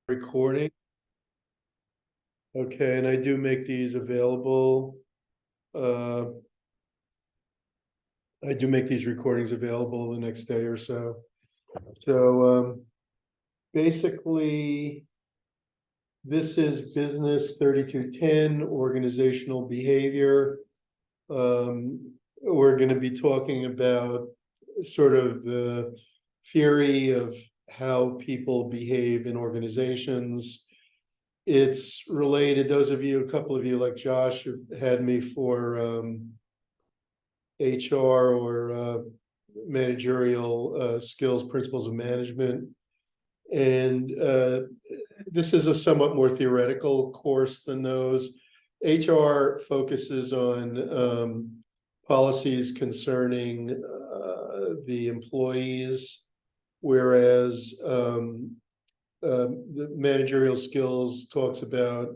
Recording. Okay, and I do make these available. I do make these recordings available the next day or so. So basically, this is business 3210, organizational behavior. We're going to be talking about sort of the theory of how people behave in organizations. It's related, those of you, a couple of you like Josh have had me for HR or managerial skills, principles of management. And this is a somewhat more theoretical course than those. HR focuses on policies concerning the employees, whereas the managerial skills talks about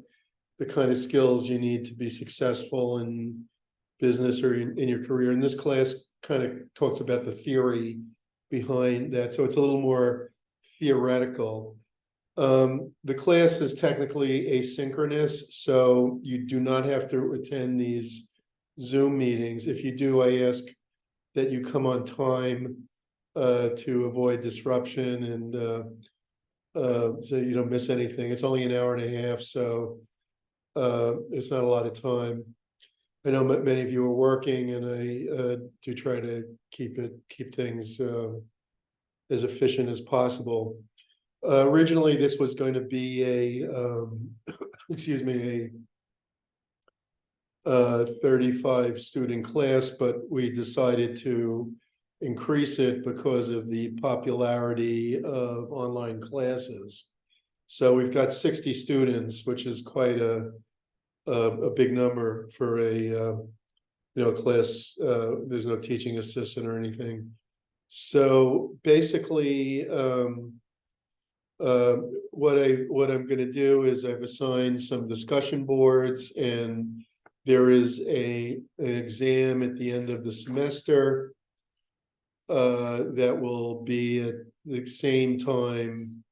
the kind of skills you need to be successful in business or in your career. And this class kind of talks about the theory behind that. So it's a little more theoretical. The class is technically asynchronous, so you do not have to attend these Zoom meetings. If you do, I ask that you come on time to avoid disruption and so you don't miss anything. It's only an hour and a half, so it's not a lot of time. I know many of you are working, and I do try to keep things as efficient as possible. Originally, this was going to be a excuse me, a 35 student class, but we decided to increase it because of the popularity of online classes. So we've got 60 students, which is quite a big number for a class. There's no teaching assistant or anything. So basically, what I'm going to do is I've assigned some discussion boards, and there is an exam at the end of the semester that will be at the same time,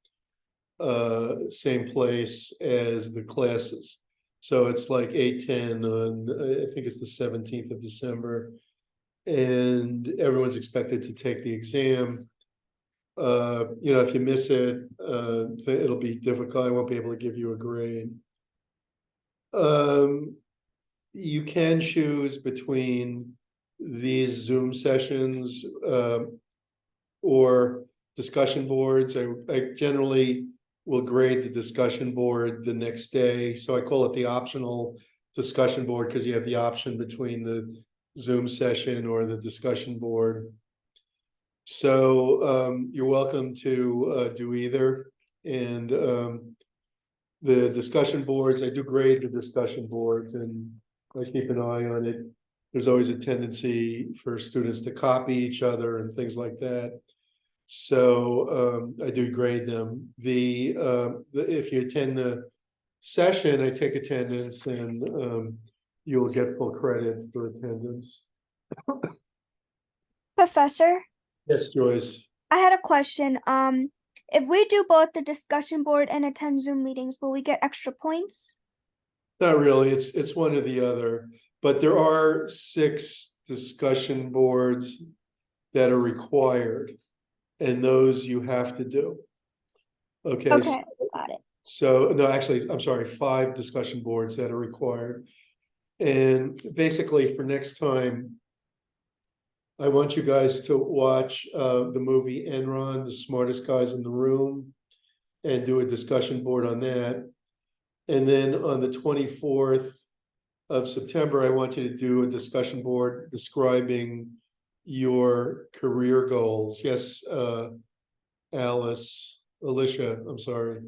same place as the classes. So it's like 8:10 on, I think it's the 17th of December, and everyone's expected to take the exam. If you miss it, it'll be difficult. I won't be able to give you a grade. You can choose between these Zoom sessions or discussion boards. I generally will grade the discussion board the next day. So I call it the optional discussion board because you have the option between the Zoom session or the discussion board. So you're welcome to do either. And the discussion boards, I do grade the discussion boards and I keep an eye on it. There's always a tendency for students to copy each other and things like that. So I do grade them. If you attend the session, I take attendance, and you'll get full credit for attendance. Professor, Yes, Joyce. I had a question. If we do both the discussion board and attend Zoom meetings, will we get extra points? Not really. It's one or the other. But there are 6 discussion boards that are required, and those you have to do. Okay, got it. So no, actually, I'm sorry, 5 discussion boards that are required. And basically for next time, I want you guys to watch the movie Enron, The Smartest Guys in the Room, and do a discussion board on that. And then on the 24th of September, I want you to do a discussion board describing your career goals. Yes, Alicia, I'm sorry.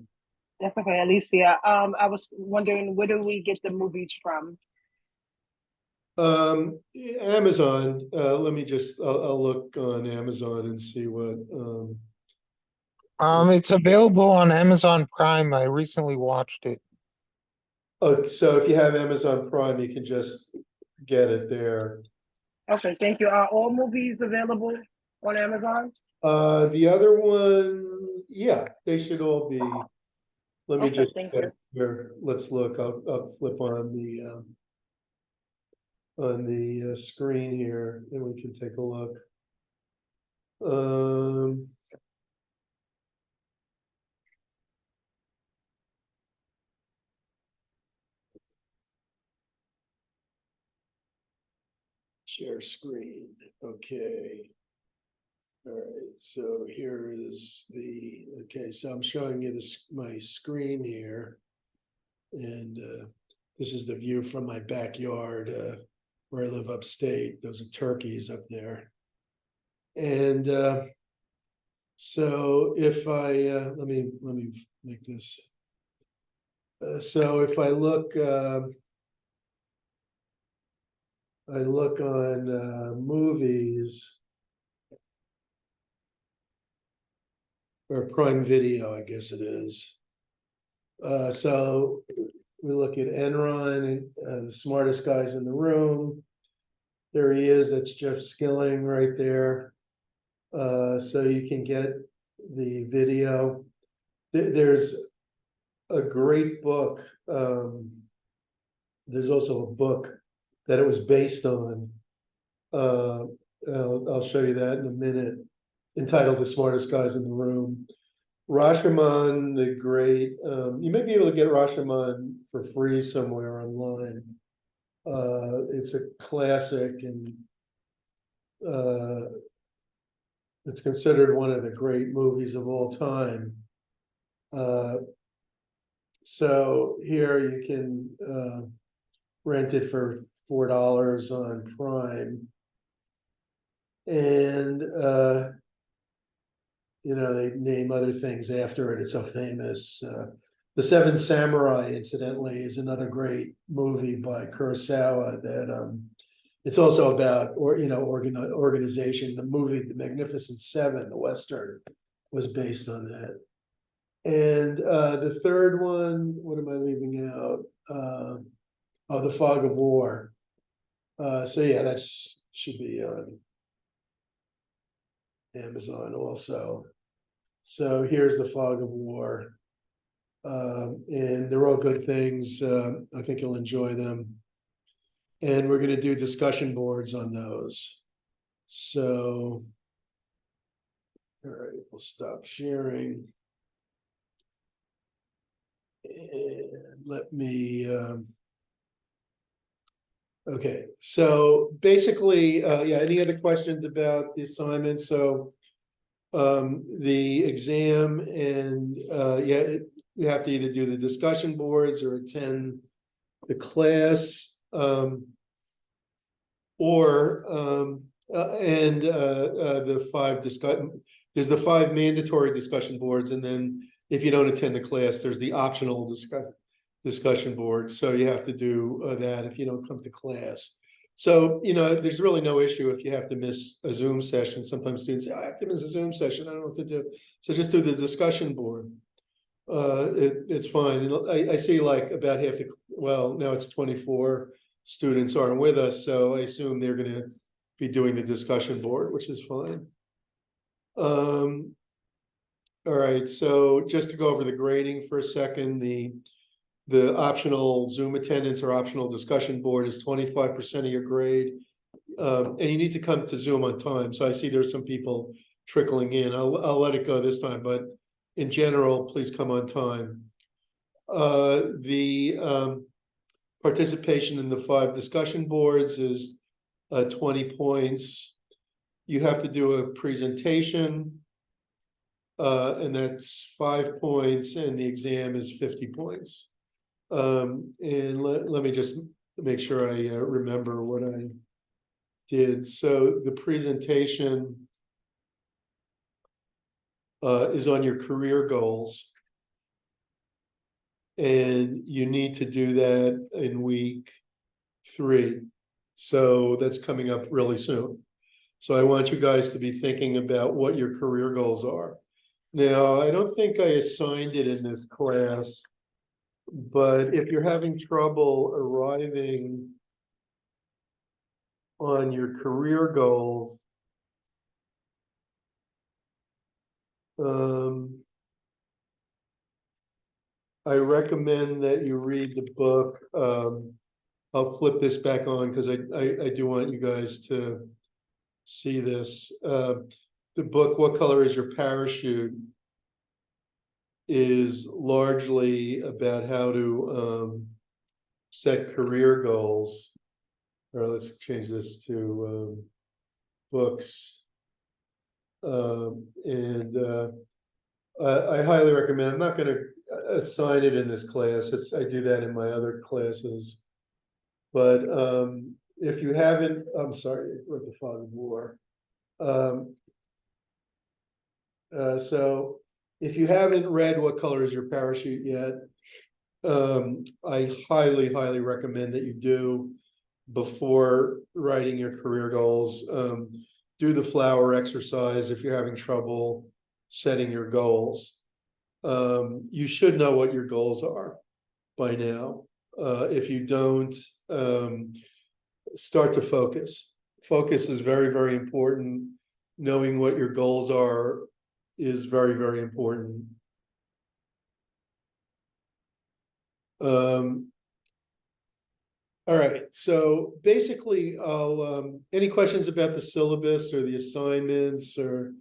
That's okay, Alicia. I was wondering, where do we get the movies from? Amazon. Let me just, I'll look on Amazon and see what. It's available on Amazon Prime. I recently watched it. Oh, so if you have Amazon Prime, you can just get it there. Okay, thank you. Are all movies available on Amazon? The other one, yeah, they should all be. Let me Okay, just thank check you. here. Let's look. I'll flip on the screen here, and we can take a look. Share screen. Okay. All right, so here is okay, so I'm showing you my screen here. And this is the view from my backyard where I live upstate. Those are turkeys up there. And so if I let me make this. So if I look on movies or Prime Video, I guess it is. So we look at Enron, the smartest guys in the room. There he is. That's Jeff Skilling right there. So you can get the video. There's a great book. There's also a book that it was based on. I'll show you that in a minute. Entitled "The Smartest Guys in the Room." Rashomon the Great. You may be able to get Rashomon for free somewhere online. It's a classic, and it's considered one of the great movies of all time. So here you can rent it for $4 on Prime. And they name other things after it. It's so famous. The Seven Samurai, incidentally, is another great movie by Kurosawa that it's also about organization. The movie The Magnificent Seven, the Western, was based on that. And the third one, what am I leaving out? The Fog of War. So yeah, that should be on Amazon also. So here's The Fog of War. And they're all good things. I think you'll enjoy them. And we're going to do discussion boards on those. So, all right, we'll stop sharing. And let me, okay, so basically, yeah, any other questions about the assignment? So the exam and yeah, you have to either do the discussion boards or attend the class, there's the 5 mandatory discussion boards, and then if you don't attend the class, there's the optional discussion board. So you have to do that if you don't come to class. So, there's really no issue if you have to miss a Zoom session. Sometimes students say, I have to miss a Zoom session, I don't know what to do. So just do the discussion board. It's fine. I see like about half well, now it's 24 students aren't with us, so I assume they're gonna be doing the discussion board, which is fine. All right, so just to go over the grading for a second, the optional Zoom attendance or optional discussion board is 25% of your grade. And you need to come to Zoom on time. So I see there's some people trickling in. I'll let it go this time, but in general, please come on time. The participation in the 5 discussion boards is 20 points. You have to do a presentation, and that's 5 points, and the exam is 50 points. And let me just make sure I remember what I did. So the presentation is on your career goals. And you need to do that in week 3. So that's coming up really soon. So I want you guys to be thinking about what your career goals are. Now, I don't think I assigned it in this class, but if you're having trouble arriving on your career goals, I recommend that you read the book. I'll flip this back on because I do want you guys to see this. The book, What Color is Your Parachute, is largely about how to set career goals. Or let's change this to books. I highly recommend. I'm not going to assign it in this class. I do that in my other classes. But if you haven't, I'm sorry, what the fog of war. So if you haven't read What Color is Your Parachute yet, I highly recommend that you do before writing your career goals. Do the flower exercise if you're having trouble setting your goals. You should know what your goals are by now. If you don't, start to focus. Focus is very important. Knowing what your goals are is very important. All right, so basically, I'll any questions about the syllabus or the assignments or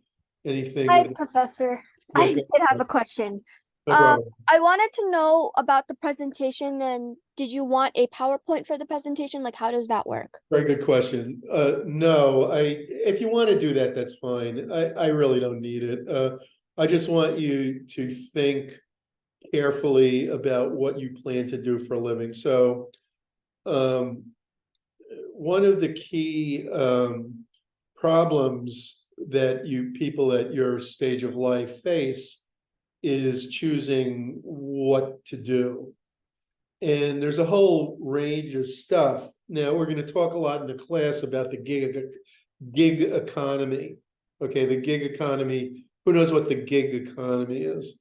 anything? Hi, Professor. Yeah, I go did have a question. No problem. I wanted to know about the presentation, and did you want a PowerPoint for the presentation? Like, how does that work? Very good question. No, if you want to do that, that's fine. I really don't need it. I just want you to think carefully about what you plan to do for a living. So, one of the key problems that people at your stage of life face is choosing what to do. And there's a whole range of stuff. Now, we're going to talk a lot in the class about the gig economy. Okay, the gig economy. Who knows what the gig economy is?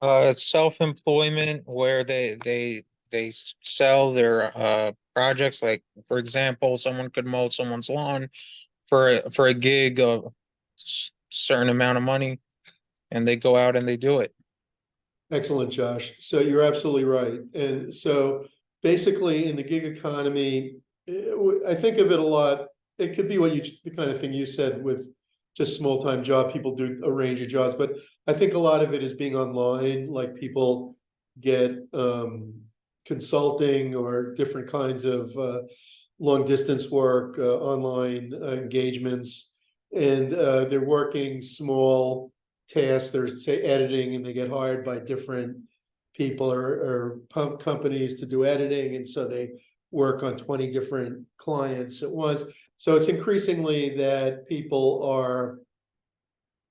It's self-employment where they sell their projects. Like, for example, someone could mow someone's lawn for a gig of certain amount of money, and they go out and they do it. Excellent, Josh. So you're absolutely right. And so basically in the gig economy, I think of it a lot. It could be the kind of thing you said with just small-time job. People do a range of jobs, but I think a lot of it is being online, like people get consulting or different kinds of long distance work, online engagements, and they're working small tasks. They're say editing, and they get hired by different people or companies to do editing, and so they work on 20 different clients at once. So it's increasingly that people are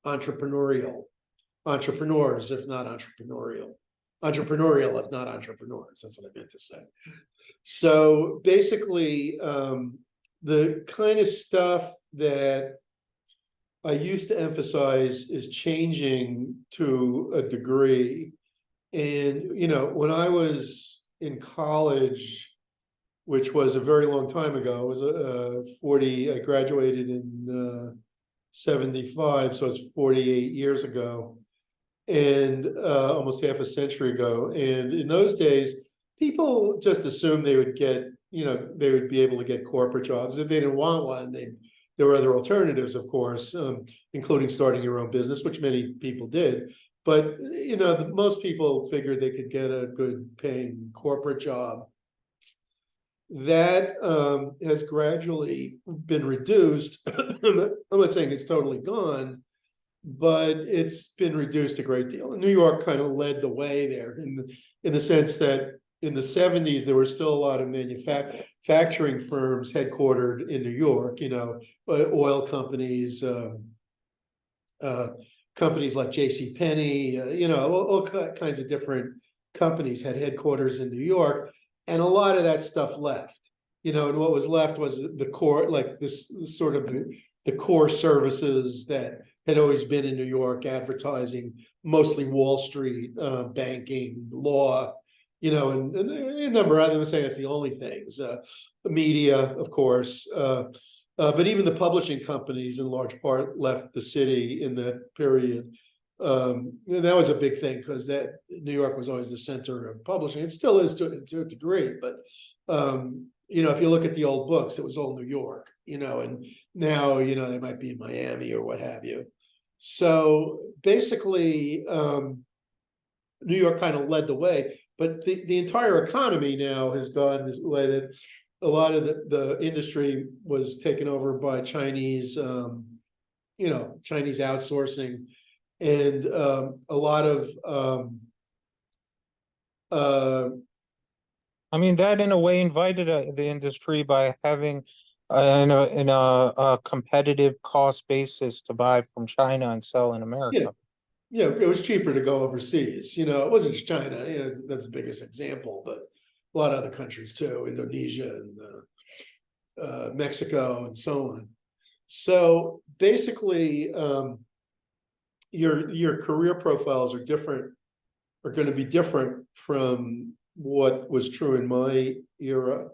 entrepreneurs, if not entrepreneurial if not entrepreneurs. That's what I meant to say. So basically, the kind of stuff that I used to emphasize is changing to a degree. And, when I was in college, which was a very long time ago, it was I graduated in 75, so it's 48 years ago, and almost half a century ago. And in those days, people just assumed they would get, they would be able to get corporate jobs. If they didn't want one, there were other alternatives, of course, including starting your own business, which many people did. But, most people figured they could get a good paying corporate job. That has gradually been reduced. I'm not saying it's totally gone, but it's been reduced a great deal. And New York kind of led the way there in the sense that in the 70s, there were still a lot of manufacturing firms headquartered in New York, oil companies, companies like J.C. Penney, all kinds of different companies had headquarters in New York. And a lot of that stuff left, and what was left was the core, like this sort of the core services that had always been in New York: advertising, mostly Wall Street, banking, law, and a number of them saying that's the only things, media, of course. But even the publishing companies in large part left the city in that period. And that was a big thing because that New York was always the center of publishing. It still is to a degree, but if you look at the old books, it was all New York, and now, they might be in Miami or what have you. So basically, New York kind of led the way, but the entire economy now has gone this way that a lot of the industry was taken over by Chinese, Chinese outsourcing, and a lot of I mean, that in a way invited the industry by having a competitive cost basis to buy from China and sell in America. it was cheaper to go overseas. It wasn't just China, that's the biggest example, but a lot of other countries too, Indonesia and Mexico and so on. So basically, your career profiles are going to be different from what was true in my era.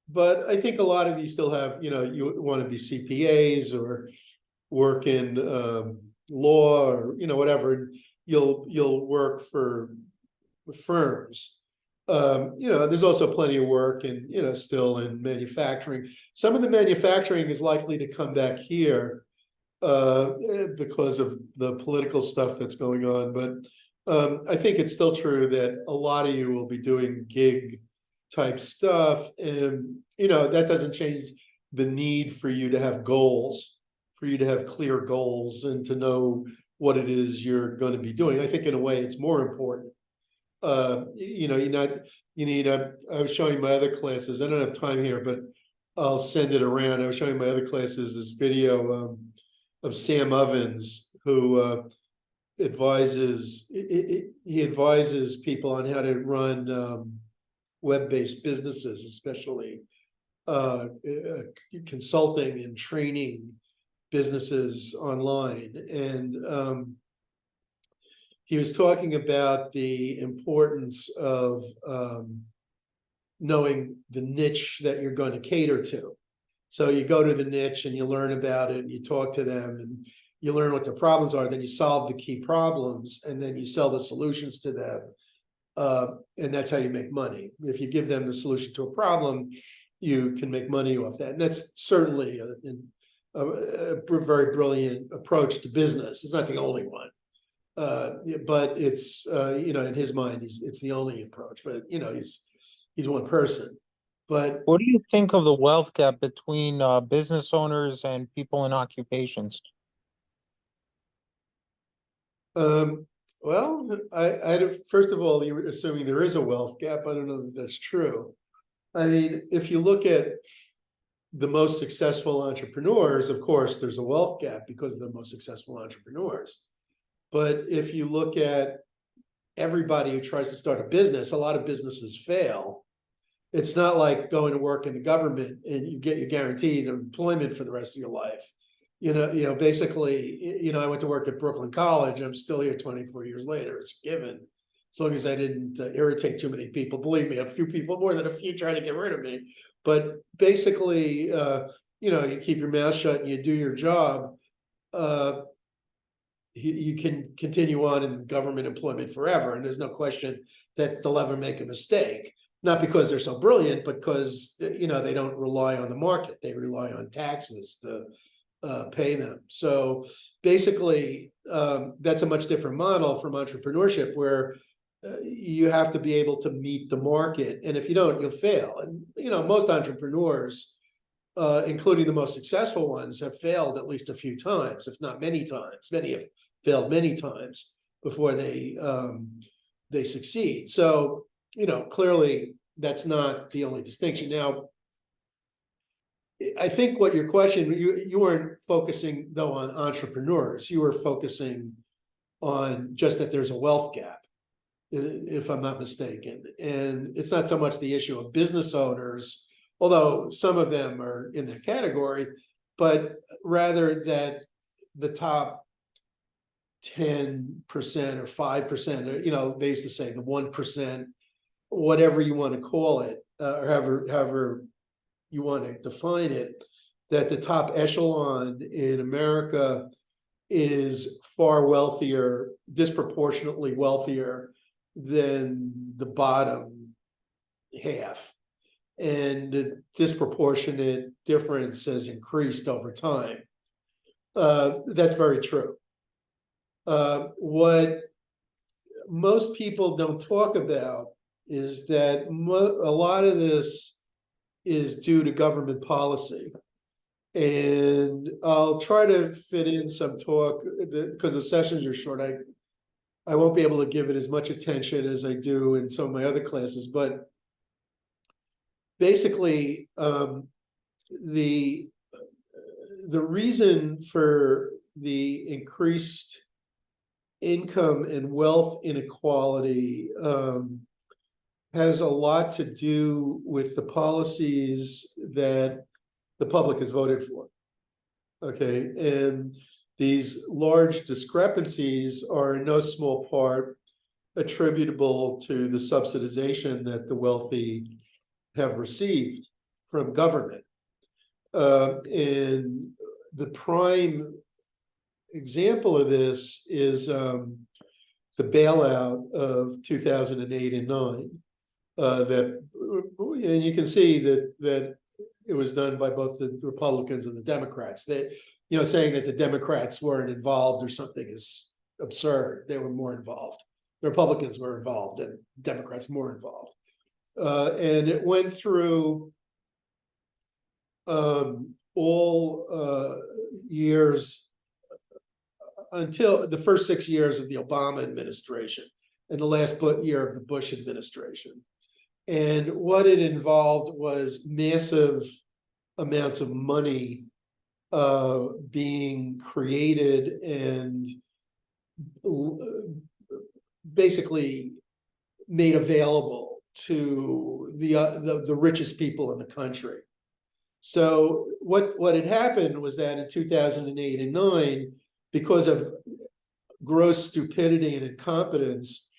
But I think a lot of you still have, you want to be CPAs or work in law or whatever. You'll work for firms. There's also plenty of work in still in manufacturing. Some of the manufacturing is likely to come back here because of the political stuff that's going on. But I think it's still true that a lot of you will be doing gig type stuff, and that doesn't change the need for you to have goals, for you to have clear goals and to know what it is you're going to be doing. I think in a way it's more important. I was showing my other classes. I don't have time here, but I'll send it around. I was showing my other classes this video of Sam Ovens, who advises people on how to run web-based businesses, especially consulting and training businesses online. And he was talking about the importance of knowing the niche that you're going to cater to. So you go to the niche and you learn about it and you talk to them and you learn what their problems are, then you solve the key problems and then you sell the solutions to them. And that's how you make money. If you give them the solution to a problem, you can make money off that. And that's certainly a very brilliant approach to business. It's not the only one. But it's, in his mind, it's the only approach, but he's one person. But what do you think of the wealth gap between business owners and people in occupations? Well, first of all, you're assuming there is a wealth gap. I don't know that that's true. I mean, if you look at the most successful entrepreneurs, of course, there's a wealth gap because they're the most successful entrepreneurs. But if you look at everybody who tries to start a business, a lot of businesses fail. It's not like going to work in the government and you get your guaranteed employment for the rest of your life. Basically, I went to work at Brooklyn College. I'm still here 24 years later. It's a given. As long as I didn't irritate too many people. Believe me, a few people, more than a few, trying to get rid of me. But basically, you keep your mouth shut and you do your job. You can continue on in government employment forever. And there's no question that they'll ever make a mistake. Not because they're so brilliant, but because, they don't rely on the market. They rely on taxes to pay them. So basically, that's a much different model from entrepreneurship, where you have to be able to meet the market. And if you don't, you'll fail. And, most entrepreneurs, including the most successful ones, have failed at least a few times, if not many times. Many have failed many times before they succeed. So, clearly that's not the only distinction. Now, I think what your question, you weren't focusing though on entrepreneurs. You were focusing on just that there's a wealth gap, if I'm not mistaken. And it's not so much the issue of business owners, although some of them are in that category, but rather that the top 10% or 5%, they used to say the 1%, whatever you want to call it, or however you want to define it, that the top echelon in America is far wealthier, disproportionately wealthier than the bottom half. And the disproportionate difference has increased over time. That's very true. What most people don't talk about is that a lot of this is due to government policy. And I'll try to fit in some talk because the sessions are short. I won't be able to give it as much attention as I do in some of my other classes, but basically, the reason for the increased income and wealth inequality has a lot to do with the policies that the public has voted for. Okay, and these large discrepancies are in no small part attributable to the subsidization that the wealthy have received from government. And the prime example of this is the bailout of 2008 and 9. And you can see that it was done by both the Republicans and the Democrats. That, you know, saying that the Democrats weren't involved or something is absurd. They were more involved. The Republicans were involved and Democrats more involved. And it went through all years until the first 6 years of the Obama administration and the last year of the Bush administration. And what it involved was massive amounts of money being created and basically made available to the richest people in the country. So what had happened was that in 2008 and 9, because of gross stupidity and incompetence,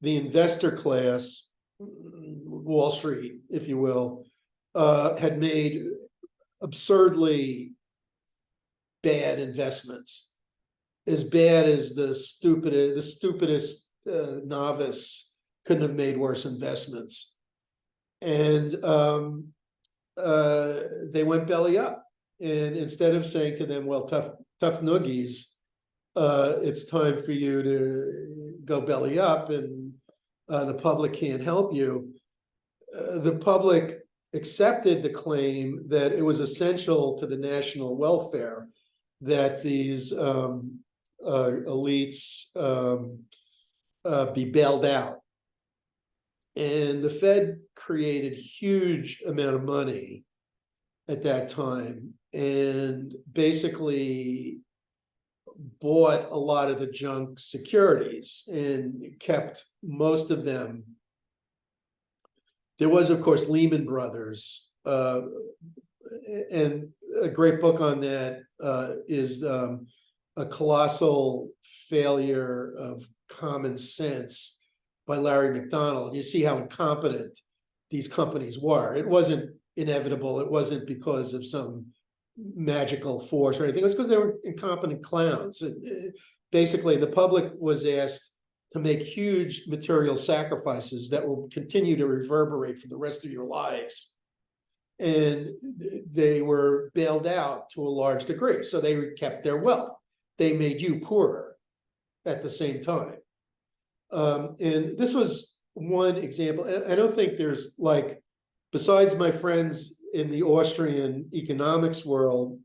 the investor class, Wall Street, if you will, had made absurdly bad investments, as bad as the stupidest novice couldn't have made worse investments. And they went belly up. And instead of saying to them, well, tough noogies, it's time for you to go belly up and the public can't help you. The public accepted the claim that it was essential to the national welfare that these elites be bailed out. And the Fed created huge amount of money at that time and basically bought a lot of the junk securities and kept most of them. There was, of course, Lehman Brothers, and a great book on that is A Colossal Failure of Common Sense by Larry McDonald. You see how incompetent these companies were. It wasn't inevitable. It wasn't because of some magical force or anything. It was because they were incompetent clowns. And basically, the public was asked to make huge material sacrifices that will continue to reverberate for the rest of your lives. And they were bailed out to a large degree. So they kept their wealth. They made you poorer at the same time. And this was one example. I don't think there's, like, besides my friends in the Austrian economics world,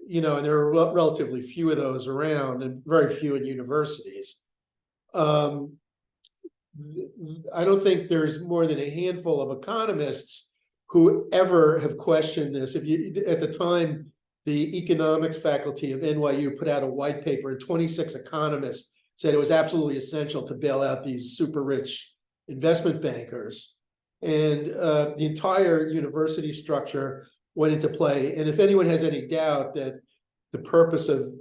you know, and there are relatively few of those around and very few in universities. I don't think there's more than a handful of economists who ever have questioned this. If you, at the time, the economics faculty of NYU put out a white paper, and 26 economists said it was absolutely essential to bail out these super rich investment bankers. And the entire university structure went into play. And if anyone has any doubt that the purpose of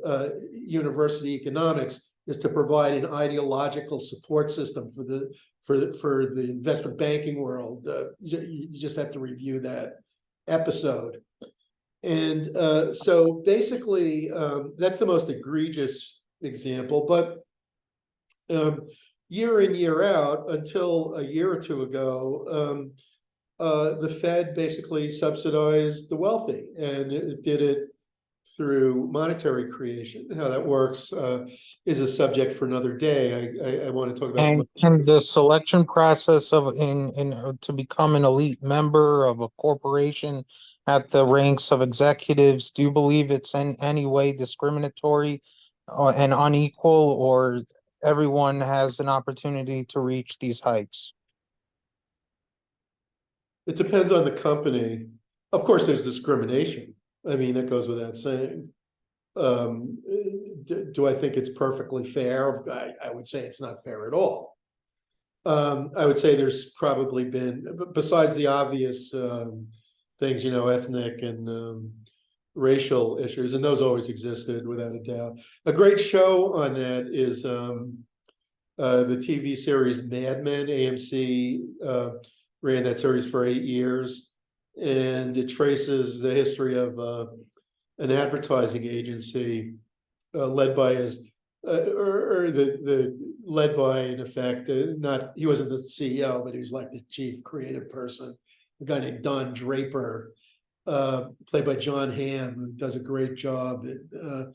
university economics is to provide an ideological support system for the investment banking world, you just have to review that episode. And so basically, that's the most egregious example, but year in, year out, until a year or two ago, the Fed basically subsidized the wealthy, and it did it through monetary creation. How that works is a subject for another day. I want to talk about some. And can the selection process of to become an elite member of a corporation at the ranks of executives, do you believe it's in any way discriminatory and unequal, or everyone has an opportunity to reach these heights? It depends on the company. Of course, there's discrimination. I mean, that goes without saying. Do I think it's perfectly fair? I would say it's not fair at all. I would say there's probably been, besides the obvious things, ethnic and racial issues, and those always existed without a doubt. A great show on that is the TV series Mad Men. AMC ran that series for 8 years, and it traces the history of an advertising agency led by led by, in effect, not, he wasn't the CEO, but he was like the chief creative person, a guy named Don Draper, played by John Hamm, who does a great job. And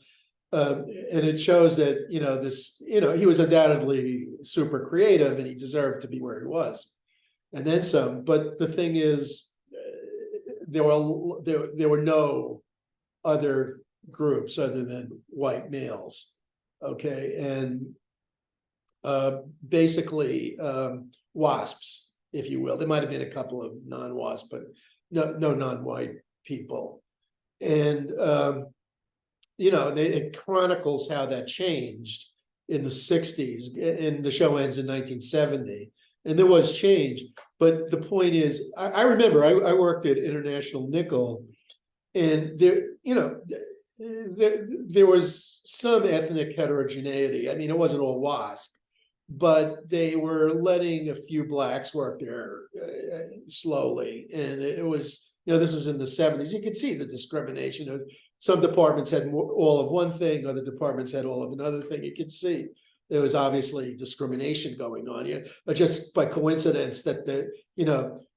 it shows that, he was undoubtedly super creative and he deserved to be where he was. And then some, but the thing is, there were no other groups other than white males. Okay, and basically WASPs, if you will. There might have been a couple of non-WASP, but no non-white people. And it chronicles how that changed in the 60s, and the show ends in 1970. And there was change, but the point is, I remember I worked at International Nickel, and there was some ethnic heterogeneity. I mean, it wasn't all WASP, but they were letting a few blacks work there slowly, and it was, this was in the 70s. You could see the discrimination. Some departments had all of one thing, other departments had all of another thing. You could see there was obviously discrimination going on here, but just by coincidence that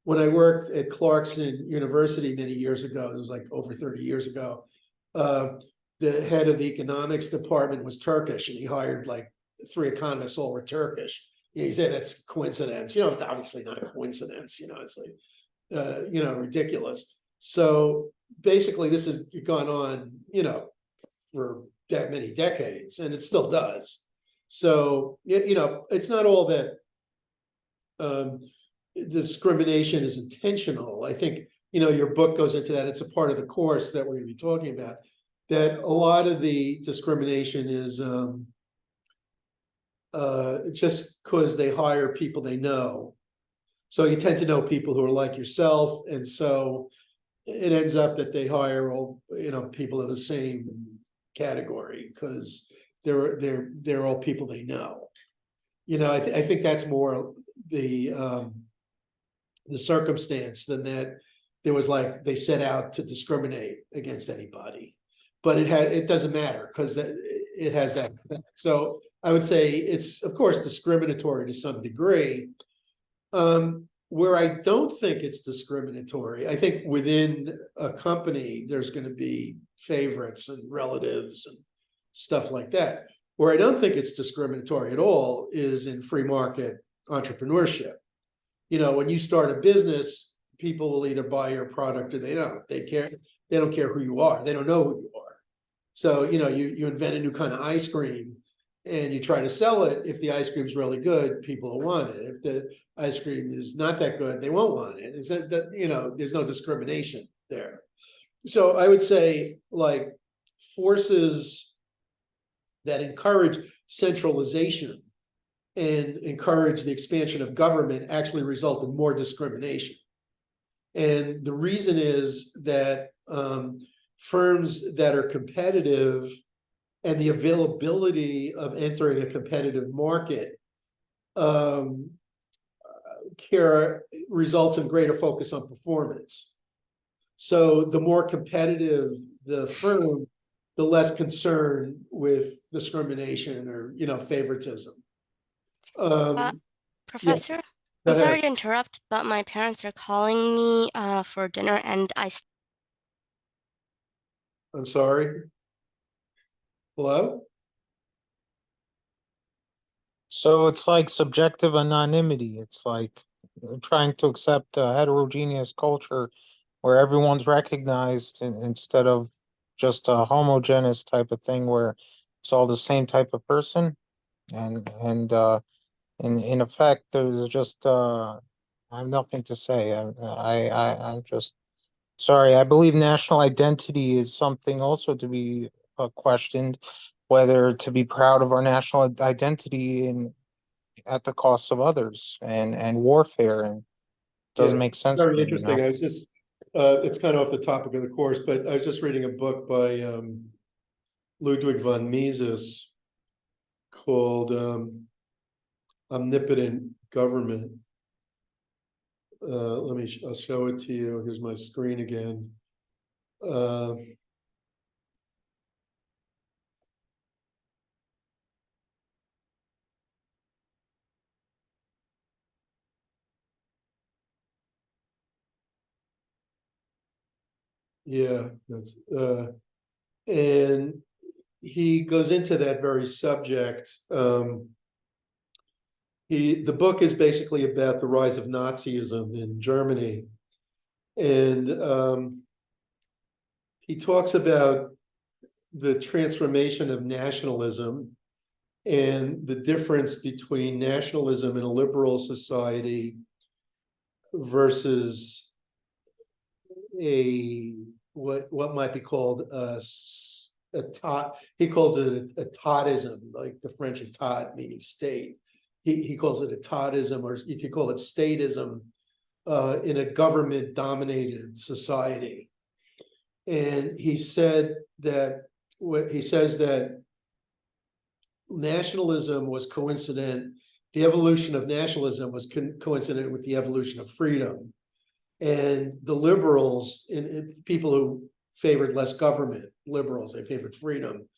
when I worked at Clarkson University many years ago, it was like over 30 years ago, the head of the economics department was Turkish, and he hired like 3 economists, all were Turkish. You say that's coincidence, obviously not a coincidence, it's like, ridiculous. So basically this has gone on, for that many decades, and it still does. So, it's not all that discrimination is intentional. I think, your book goes into that. It's a part of the course that we're going to be talking about, that a lot of the discrimination is just because they hire people they know. So you tend to know people who are like yourself, and so it ends up that they hire all, people of the same category because they're all people they know. I think that's more the circumstance than that there was like they set out to discriminate against anybody, but it doesn't matter because it has that effect. So I would say it's of course discriminatory to some degree. Where I don't think it's discriminatory, I think within a company there's going to be favorites and relatives and stuff like that. Where I don't think it's discriminatory at all is in free market entrepreneurship. When you start a business, people will either buy your product or they don't. They don't care who you are. They don't know who you are. So, you invent a new kind of ice cream and you try to sell it. If the ice cream is really good, people will want it. If the ice cream is not that good, they won't want it. Is that there's no discrimination there. So I would say like forces that encourage centralization and encourage the expansion of government actually result in more discrimination. And the reason is that firms that are competitive and the availability of entering a competitive market results in greater focus on performance. So the more competitive the firm, the less concerned with discrimination or, favoritism. Professor, Go I'm ahead. sorry to interrupt, but my parents are calling me for dinner, and I'm sorry. Hello? So it's like subjective anonymity. It's like trying to accept a heterogeneous culture where everyone's recognized instead of just a homogeneous type of thing where it's all the same type of person. And in effect, there's just I have nothing to say. I'm just sorry. I believe national identity is something also to be questioned, whether to be proud of our national identity in at the cost of others and warfare, and doesn't Yeah, make sense to very me, interesting. I was just, it's kind of off the topic of the course, but I was just reading a book by Ludwig von Mises called Omnipotent Government. I'll show it to you. Here's my screen again. Yeah, that's and he goes into that very subject. The book is basically about the rise of Nazism in Germany. And he talks about the transformation of nationalism and the difference between nationalism in a liberal society versus what might be called a tot. He calls it a totism, like the French etat meaning state. He calls it a totism, or you could call it statism, in a government dominated society. And he says that nationalism was coincident. The evolution of nationalism was coincident with the evolution of freedom. And the liberals, and people who favored less government, liberals, they favored freedom,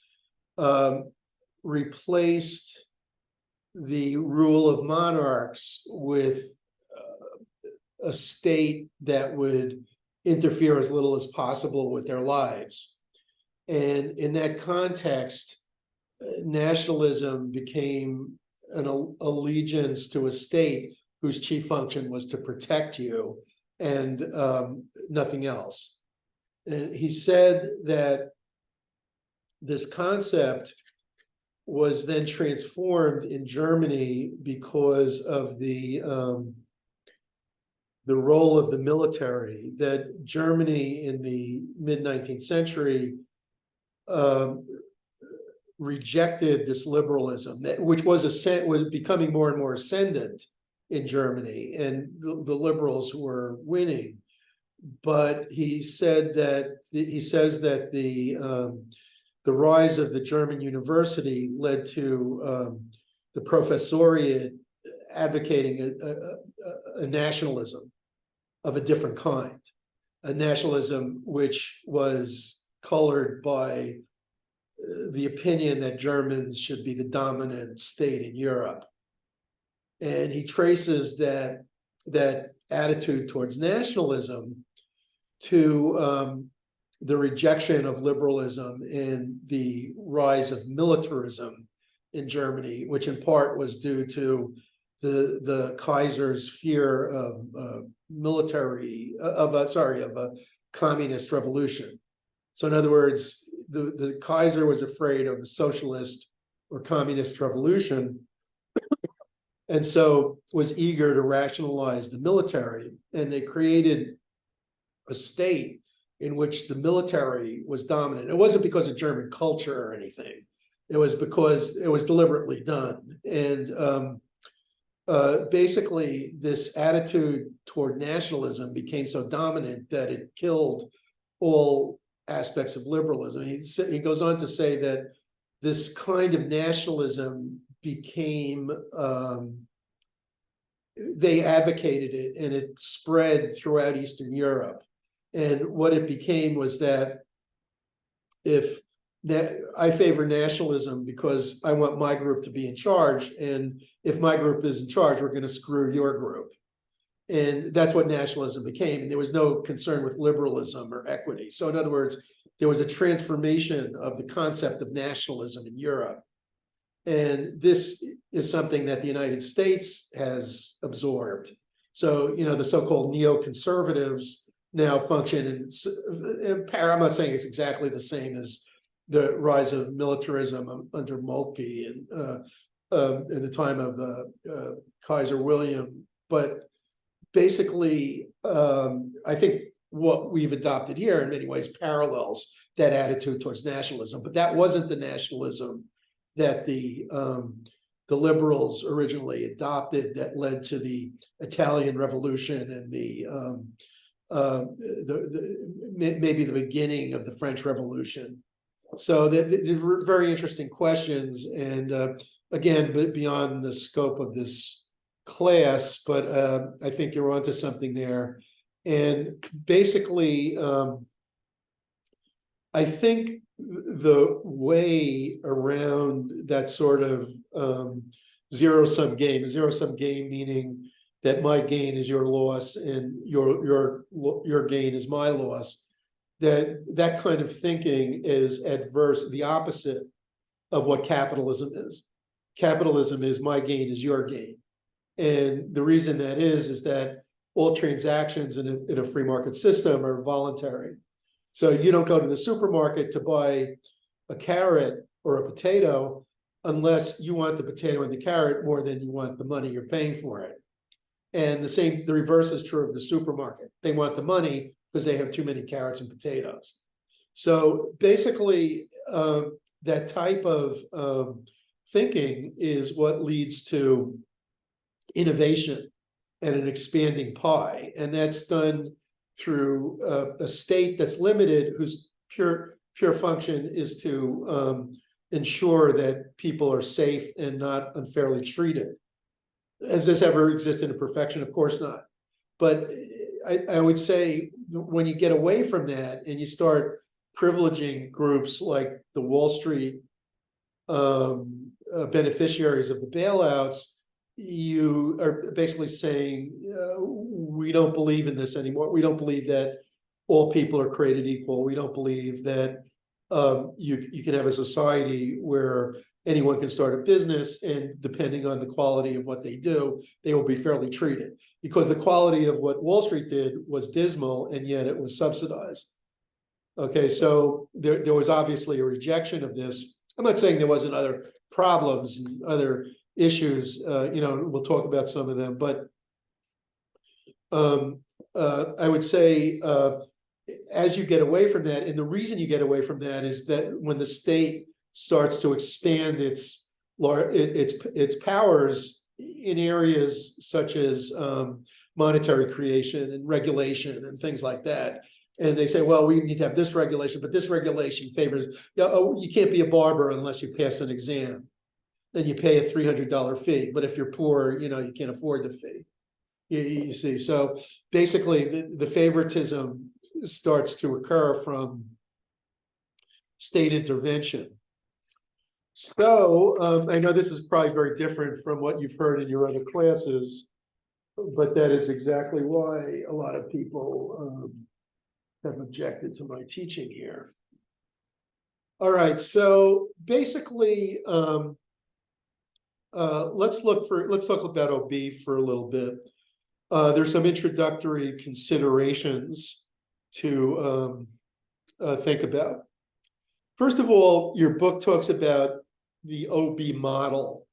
replaced the rule of monarchs with a state that would interfere as little as possible with their lives. And in that context, nationalism became an allegiance to a state whose chief function was to protect you and nothing else. And he said that this concept was then transformed in Germany because of the role of the military, that Germany in the mid-19th century rejected this liberalism, which was becoming more and more ascendant in Germany, and the liberals were winning. But he says that the rise of the German university led to the professoriate advocating a nationalism of a different kind, a nationalism which was colored by the opinion that Germans should be the dominant state in Europe. And he traces that attitude towards nationalism to the rejection of liberalism and the rise of militarism in Germany, which in part was due to the Kaiser's fear of a communist revolution. So in other words, the Kaiser was afraid of a socialist or communist revolution, and so was eager to rationalize the military, and they created a state in which the military was dominant. It wasn't because of German culture or anything. It was because it was deliberately done. And basically, this attitude toward nationalism became so dominant that it killed all aspects of liberalism. He goes on to say that this kind of nationalism became, they advocated it, and it spread throughout Eastern Europe. And what it became was that I favor nationalism because I want my group to be in charge, and if my group is in charge, we're going to screw your group. And that's what nationalism became. And there was no concern with liberalism or equity. So in other words, there was a transformation of the concept of nationalism in Europe. And this is something that the United States has absorbed. So, the so-called neoconservatives now function I'm not saying it's exactly the same as the rise of militarism under Moltke and in the time of Kaiser William. But basically, I think what we've adopted here in many ways parallels that attitude towards nationalism, but that wasn't the nationalism that the liberals originally adopted that led to the Italian Revolution and maybe the beginning of the French Revolution. So they're very interesting questions, and again, but beyond the scope of this class, but I think you're onto something there. And basically, I think the way around that sort of zero-sum game meaning that my gain is your loss and your gain is my loss, that kind of thinking is adverse, the opposite of what capitalism is. Capitalism is my gain is your gain. And the reason that is that all transactions in a free market system are voluntary. So you don't go to the supermarket to buy a carrot or a potato unless you want the potato and the carrot more than you want the money you're paying for it. And the reverse is true of the supermarket. They want the money because they have too many carrots and potatoes. So basically, that type of thinking is what leads to innovation and an expanding pie. And that's done through a state that's limited, whose pure function is to ensure that people are safe and not unfairly treated. Has this ever existed in perfection? Of course not. But I would say when you get away from that and you start privileging groups like the Wall Street beneficiaries of the bailouts, you are basically saying, we don't believe in this anymore. We don't believe that all people are created equal. We don't believe that you can have a society where anyone can start a business, and depending on the quality of what they do, they will be fairly treated. Because the quality of what Wall Street did was dismal, and yet it was subsidized. Okay, so there was obviously a rejection of this. I'm not saying there wasn't other problems and other issues, we'll talk about some of them, but I would say as you get away from that, and the reason you get away from that is that when the state starts to expand its powers in areas such as monetary creation and regulation and things like that, and they say, well, we need to have this regulation, but this regulation favors, you can't be a barber unless you pass an exam. Then you pay a $300 fee. But if you're poor, you can't afford the fee. You see, so basically the favoritism starts to occur from state intervention. So I know this is probably very different from what you've heard in your other classes, but that is exactly why a lot of people have objected to my teaching here. All right, so basically, let's talk about OB for a little bit. There's some introductory considerations to think about. First of all, your book talks about the OB model,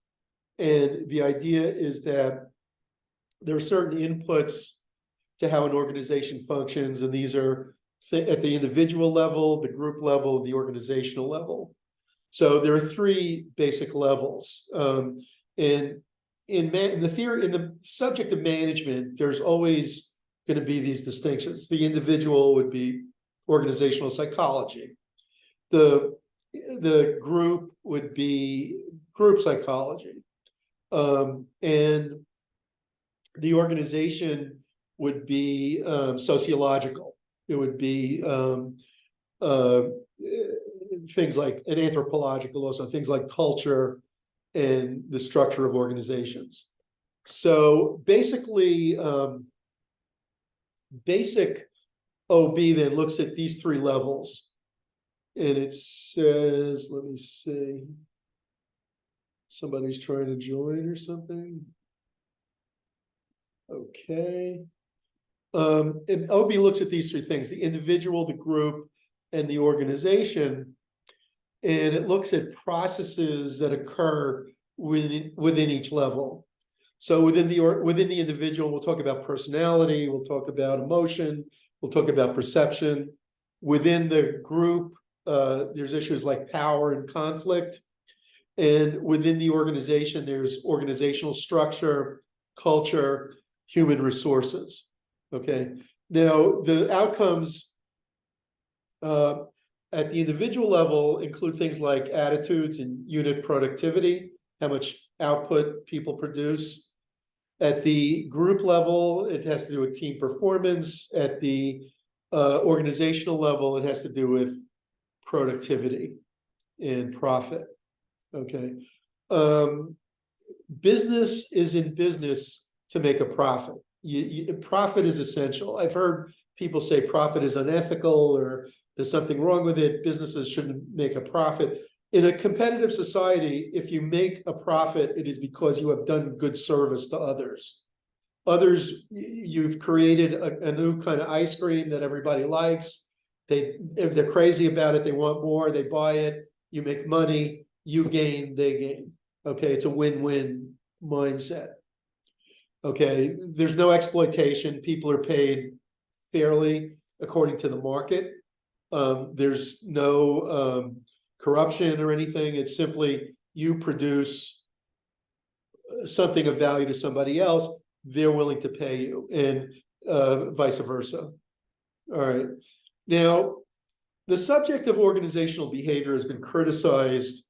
and the idea is that there are certain inputs to how an organization functions, and these are at the individual level, the group level, and the organizational level. So there are three basic levels. And in the subject of management, there's always going to be these distinctions. The individual would be organizational psychology. The group would be group psychology. And the organization would be sociological. It would be uh, things like an anthropological, also things like culture and the structure of organizations. So basically, basic OB then looks at these three levels. And it says, let me see. Somebody's trying to join or something. Okay. And OB looks at these three things: the individual, the group, and the organization. And it looks at processes that occur within each level. So within the individual, we'll talk about personality, we'll talk about emotion, we'll talk about perception. Within the group, there's issues like power and conflict. And within the organization, there's organizational structure, culture, human resources. Okay. Now, the outcomes at the individual level include things like attitudes and unit productivity, how much output people produce. At the group level, it has to do with team performance. At the organizational level, it has to do with productivity and profit. Okay. Business is in business to make a profit. Profit is essential. I've heard people say profit is unethical or there's something wrong with it. Businesses shouldn't make a profit. In a competitive society, if you make a profit, it is because you have done good service to others. You've created a new kind of ice cream that everybody likes. If they're crazy about it, they want more, they buy it, you make money, you gain, they gain. Okay, it's a win-win mindset. Okay, there's no exploitation. People are paid fairly according to the market. There's no corruption or anything. It's simply you produce something of value to somebody else, they're willing to pay you, and vice versa. All right. Now, the subject of organizational behavior has been criticized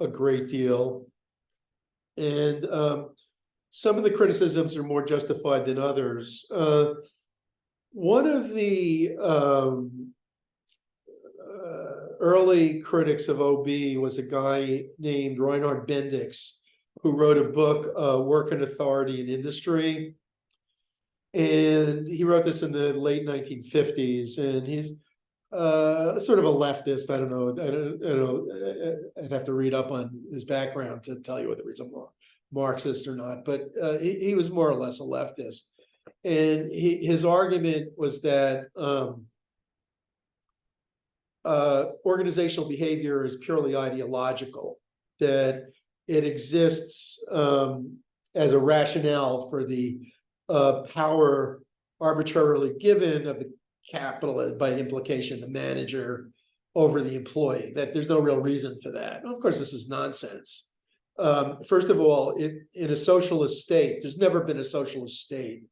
a great deal. And some of the criticisms are more justified than others. One of the early critics of OB was a guy named Reinhard Bendix, who wrote a book, Work and Authority in Industry. And he wrote this in the late 1950s, and he's sort of a leftist. I don't know. I'd have to read up on his background to tell you whether he's a Marxist or not, but he was more or less a leftist. And his argument was that organizational behavior is purely ideological, that it exists as a rationale for the power arbitrarily given of the capital, by implication, the manager over the employee, that there's no real reason for that. Well, of course, this is nonsense. First of all, in a socialist state, there's never been a socialist state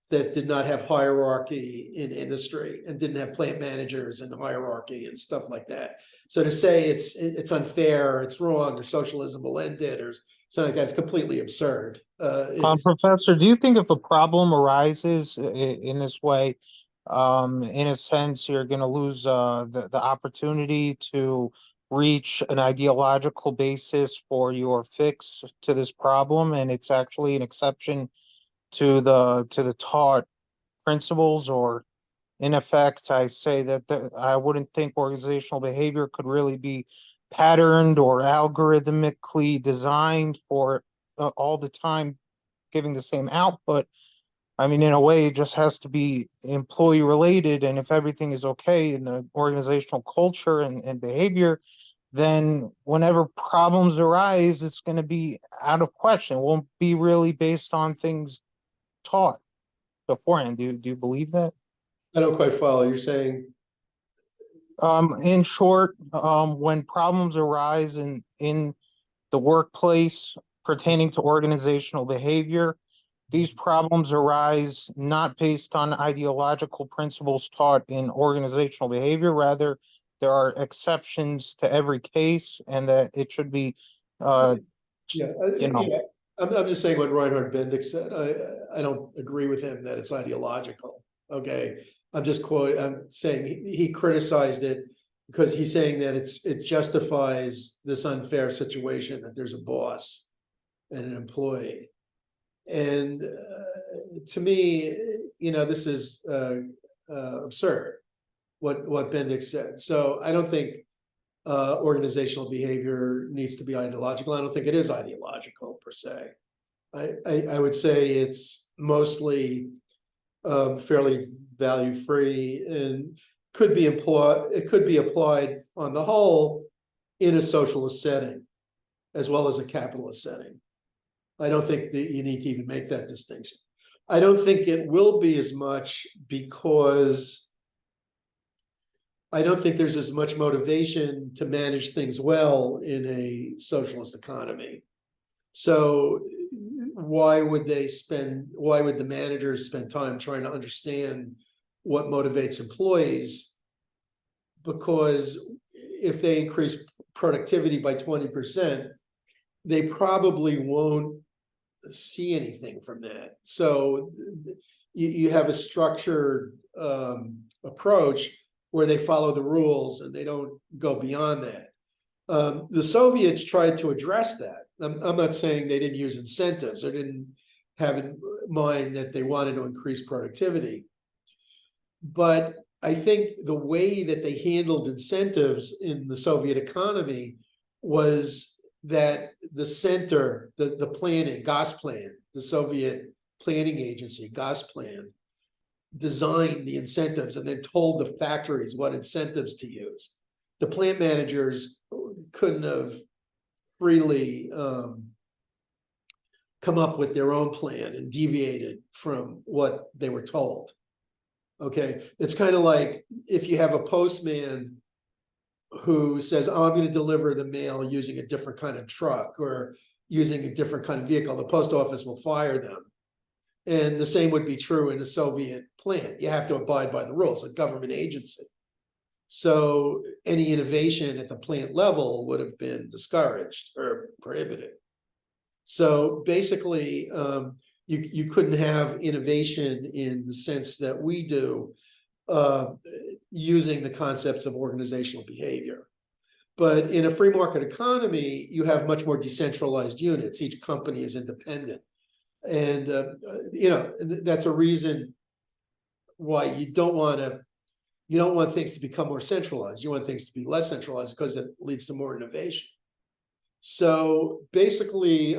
that did not have hierarchy in industry and didn't have plant managers and hierarchy and stuff like that. So to say it's unfair, it's wrong, or socialism will end it, or something like that, is completely absurd. Professor, do you think if a problem arises in this way, in a sense, you're going to lose the opportunity to reach an ideological basis for your fix to this problem, and it's actually an exception to the taught principles? Or in effect, I say that I wouldn't think organizational behavior could really be patterned or algorithmically designed for all the time giving the same output. I mean, in a way, it just has to be employee related. And if everything is okay in the organizational culture and behavior, then whenever problems arise, it's going to be out of question. It won't be really based on things taught beforehand. Do you believe that? I don't quite follow. You're saying? In short, when problems arise in the workplace pertaining to organizational behavior, these problems arise not based on ideological principles taught in organizational behavior. Rather, there are exceptions to every case, and that it should be, I'm just saying what Reinhard Bendix said. I don't agree with him that it's ideological. Okay, I'm saying he criticized it because he's saying that it justifies this unfair situation that there's a boss and an employee. And to me, this is absurd, what Bendix said. So I don't think organizational behavior needs to be ideological. I don't think it is ideological per se. I would say it's mostly fairly value-free and it could be applied on the whole in a socialist setting as well as a capitalist setting. I don't think that you need to even make that distinction. I don't think it will be as much because I don't think there's as much motivation to manage things well in a socialist economy. So why would the managers spend time trying to understand what motivates employees? Because if they increase productivity by 20%, they probably won't see anything from that. So you have a structured approach where they follow the rules and they don't go beyond that. The Soviets tried to address that. I'm not saying they didn't use incentives or didn't have in mind that they wanted to increase productivity. But I think the way that they handled incentives in the Soviet economy was that the center, the planning, Gosplan, the Soviet planning agency, Gosplan, designed the incentives and then told the factories what incentives to use. The plant managers couldn't have freely come up with their own plan and deviated from what they were told. Okay, it's kind of like if you have a postman who says, oh, I'm going to deliver the mail using a different kind of truck or using a different kind of vehicle, the post office will fire them. And the same would be true in a Soviet plant. You have to abide by the rules, a government agency. So any innovation at the plant level would have been discouraged or prohibited. So basically, you couldn't have innovation in the sense that we do using the concepts of organizational behavior. But in a free market economy, you have much more decentralized units. Each company is independent. And, that's a reason why you don't want things to become more centralized. You want things to be less centralized because it leads to more innovation. So basically,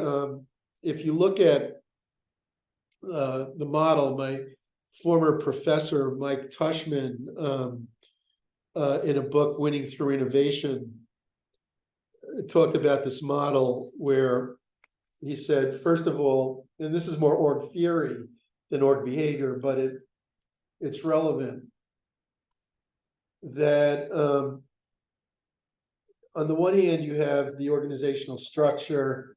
if you look at the model, my former professor, Mike Tushman, in a book, Winning Through Innovation, talked about this model where he said, first of all, and this is more org theory than org behavior, but it's relevant, that on the one hand, you have the organizational structure.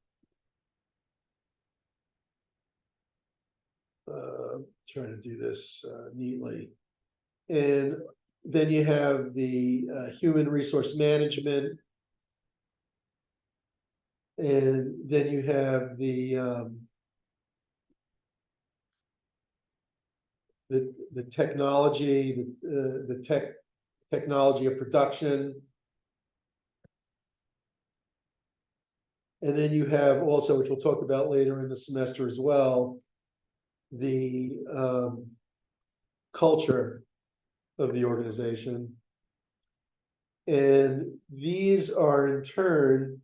Trying to do this neatly. And then you have the human resource management. And then you have the technology, the technology of production. And then you have also, which we'll talk about later in the semester as well, the culture of the organization. And these are in turn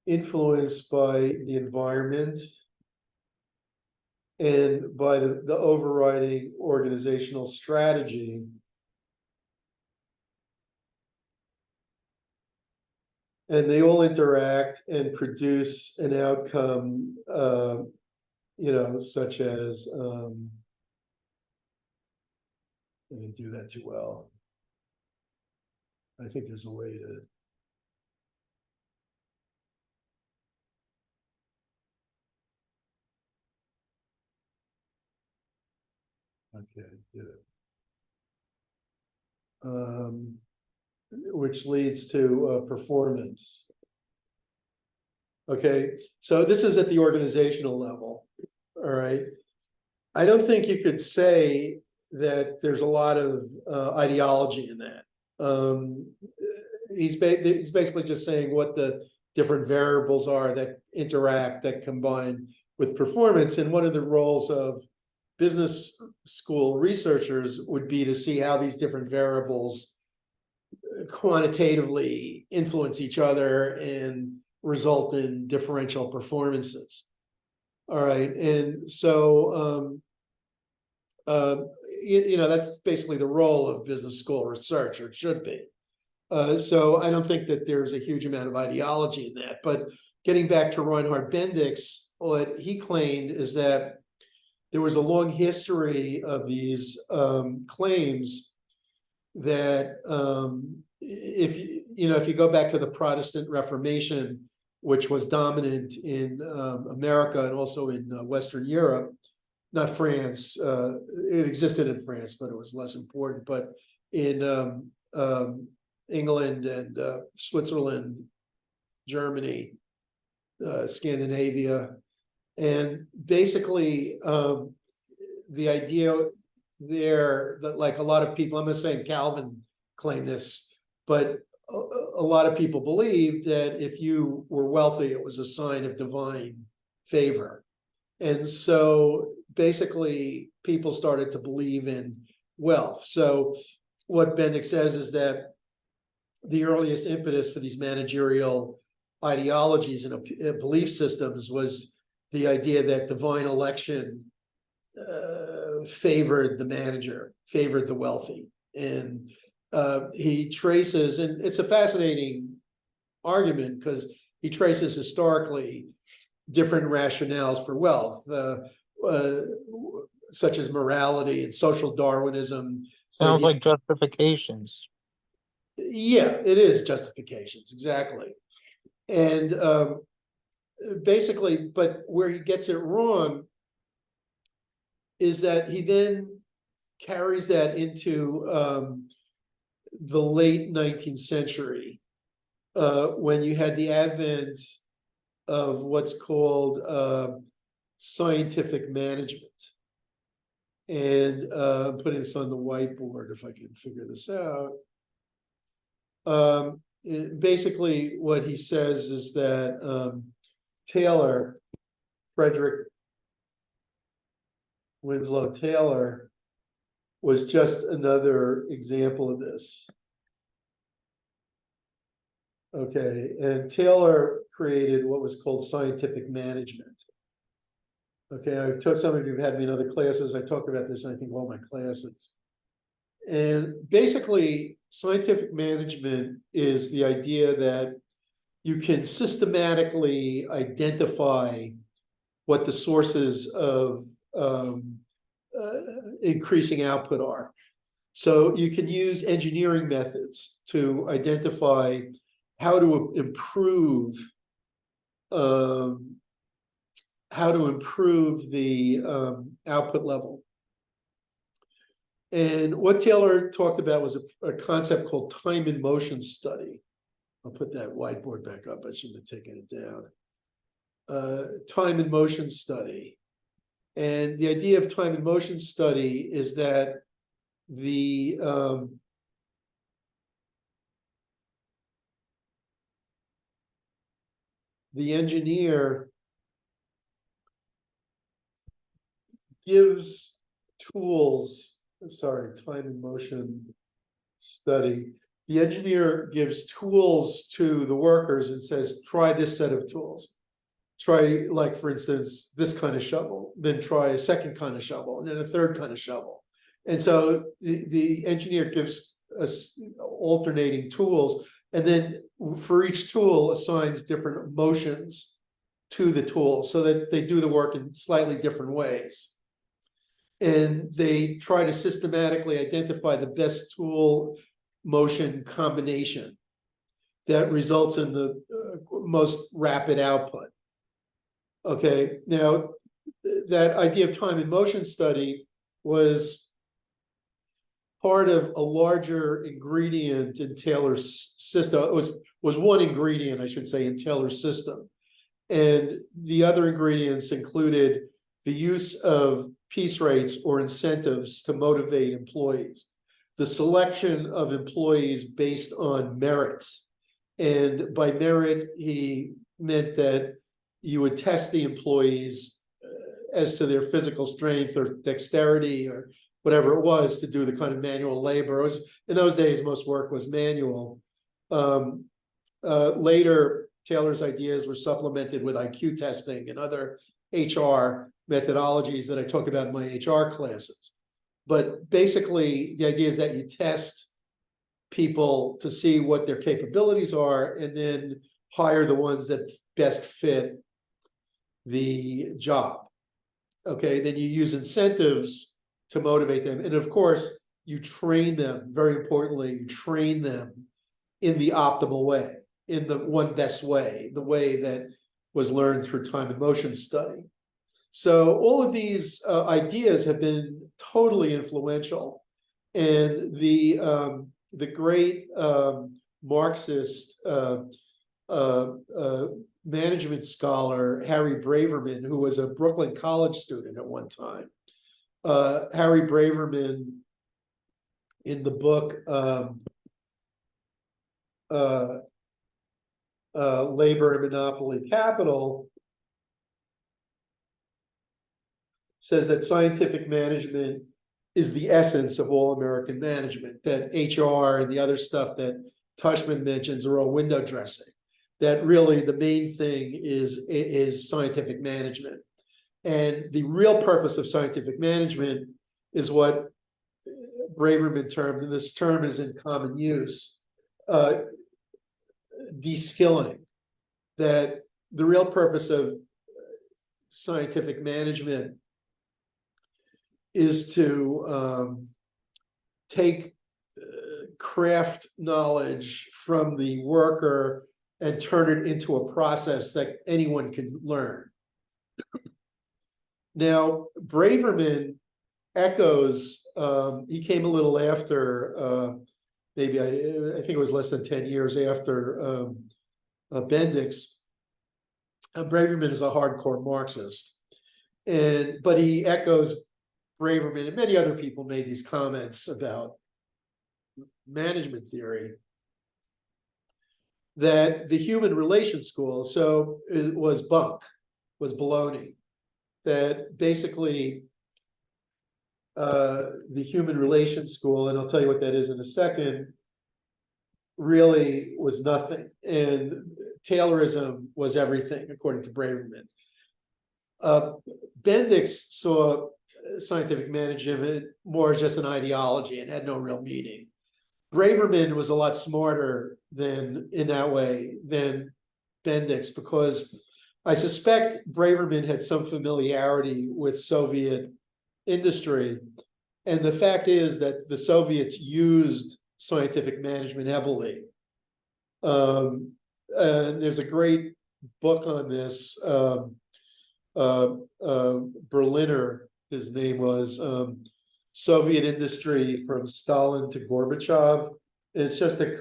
influenced by the environment and by the overriding organizational strategy. And they all interact and produce an outcome, such as, I didn't do that too well. I think there's a way to. Okay, did it. Which leads to performance. Okay, so this is at the organizational level. All right. I don't think you could say that there's a lot of ideology in that. He's basically just saying what the different variables are that interact, that combine with performance. And one of the roles of business school researchers would be to see how these different variables quantitatively influence each other and result in differential performances. All right, and so you know, that's basically the role of business school research, or it should be. So I don't think that there's a huge amount of ideology in that. But getting back to Reinhard Bendix, what he claimed is that there was a long history of these claims that if you go back to the Protestant Reformation, which was dominant in America and also in Western Europe, not France. It existed in France, but it was less important. But in England and Switzerland, Germany, Scandinavia, and basically the idea there that, like, a lot of people, I'm not saying Calvin claimed this, but a lot of people believed that if you were wealthy, it was a sign of divine favor. And so basically people started to believe in wealth. So what Bendix says is that the earliest impetus for these managerial ideologies and belief systems was the idea that divine election favored the manager, favored the wealthy. And he traces, and it's a fascinating argument because he traces historically different rationales for wealth, such as morality and social Darwinism. Sounds like justifications. Yeah, it is justifications, exactly. And basically, but where he gets it wrong is that he then carries that into the late 19th century, when you had the advent of what's called scientific management. And I'm putting this on the whiteboard if I can figure this out. Basically, what he says is that Taylor, Frederick Winslow Taylor, was just another example of this. Okay, and Taylor created what was called scientific management. Okay, I took, some of you have had me in other classes. I talk about this in, I think, all my classes. And basically, scientific management is the idea that you can systematically identify what the sources of increasing output are. So you can use engineering methods to identify how to improve the output level. And what Taylor talked about was a concept called time and motion study. I'll put that whiteboard back up. I shouldn't have taken it down. Time and motion study. And the idea of time and motion study is that the engineer gives tools, sorry, time and motion study. The engineer gives tools to the workers and says, try this set of tools. Try, like, for instance, this kind of shovel, then try a second kind of shovel, and then a third kind of shovel. And so the engineer gives us alternating tools, and then for each tool assigns different motions to the tool so that they do the work in slightly different ways. And they try to systematically identify the best tool motion combination that results in the most rapid output. Okay, now that idea of time and motion study was part of a larger ingredient in Taylor's system. It was one ingredient, I should say, in Taylor's system. And the other ingredients included the use of piece rates or incentives to motivate employees, the selection of employees based on merit. And by merit, he meant that you would test the employees as to their physical strength or dexterity or whatever it was to do the kind of manual labor. It was, in those days, most work was manual. Later, Taylor's ideas were supplemented with IQ testing and other HR methodologies that I talk about in my HR classes. But basically, the idea is that you test people to see what their capabilities are and then hire the ones that best fit the job. Okay, then you use incentives to motivate them. And of course, you train them, very importantly, you train them in the optimal way, in the one best way, the way that was learned through time and motion study. So all of these ideas have been totally influential. And the great Marxist management scholar, Harry Braverman, who was a Brooklyn College student at one time. Harry Braverman, in the book Labor and Monopoly Capital, says that scientific management is the essence of all American management, that HR and the other stuff that Tushman mentions are all window dressing, that really the main thing is scientific management. And the real purpose of scientific management is what Braverman termed, and this term is in common use, de-skilling, that the real purpose of scientific management is to take craft knowledge from the worker and turn it into a process that anyone can learn. Now, Braverman echoes, he came a little after, maybe I think it was less than 10 years after Bendix. Braverman is a hardcore Marxist, but he echoes Braverman, and many other people made these comments about management theory, that the human relations school, so it was bunk, was baloney, that basically the human relations school, and I'll tell you what that is in a second, really was nothing. And Taylorism was everything, according to Braverman. Bendix saw scientific management more as just an ideology and had no real meaning. Braverman was a lot smarter than, in that way, than Bendix, because I suspect Braverman had some familiarity with Soviet industry. And the fact is that the Soviets used scientific management heavily. And there's a great book on this. Berliner, his name was, Soviet Industry from Stalin to Gorbachev. It's just a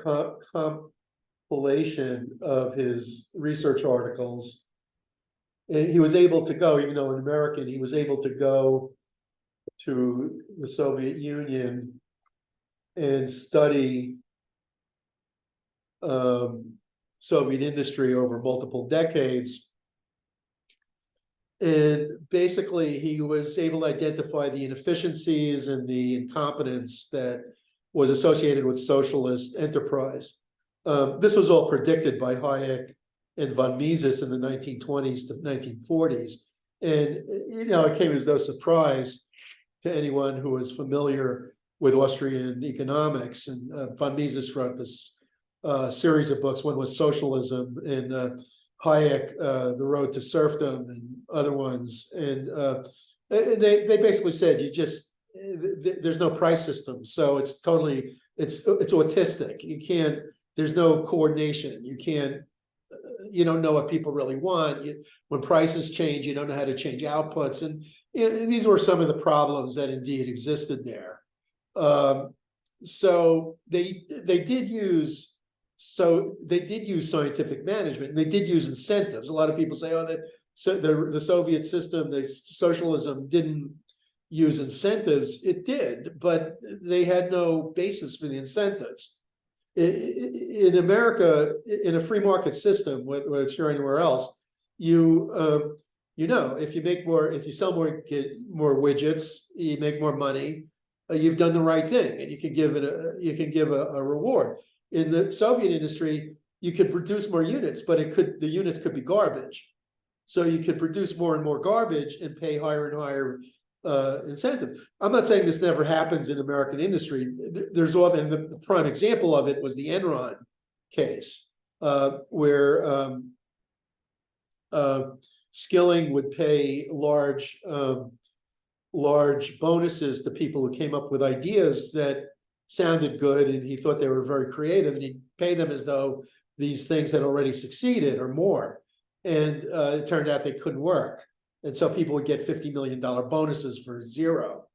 compilation of his research articles. And he was able to go, even though an American, he was able to go to the Soviet Union and study Soviet industry over multiple decades. And basically, he was able to identify the inefficiencies and the incompetence that was associated with socialist enterprise. This was all predicted by Hayek and von Mises in the 1920s to 1940s. And, you know, it came as no surprise to anyone who was familiar with Austrian economics. And von Mises wrote this series of books. One was Socialism, and Hayek, The Road to Serfdom, and other ones. And they basically said, there's no price system. So it's totally, it's autistic. You can't, there's no coordination. You don't know what people really want. When prices change, you don't know how to change outputs. And these were some of the problems that indeed existed there. So they did use scientific management. They did use incentives. A lot of people say, oh, that so the Soviet system, the socialism didn't use incentives. It did, but they had no basis for the incentives. In America, in a free market system, whether it's here or anywhere else, if you make more, if you sell more, get more widgets, you make more money. You've done the right thing, and you can give a reward. In the Soviet industry, you could produce more units, but the units could be garbage. So you could produce more and more garbage and pay higher and higher incentive. I'm not saying this never happens in American industry. There's often the prime example of it was the Enron case, where Skilling would pay large bonuses to people who came up with ideas that sounded good, and he thought they were very creative, and he'd pay them as though these things had already succeeded or more. And it turned out they couldn't work. And so people would get $50 million bonuses for zero.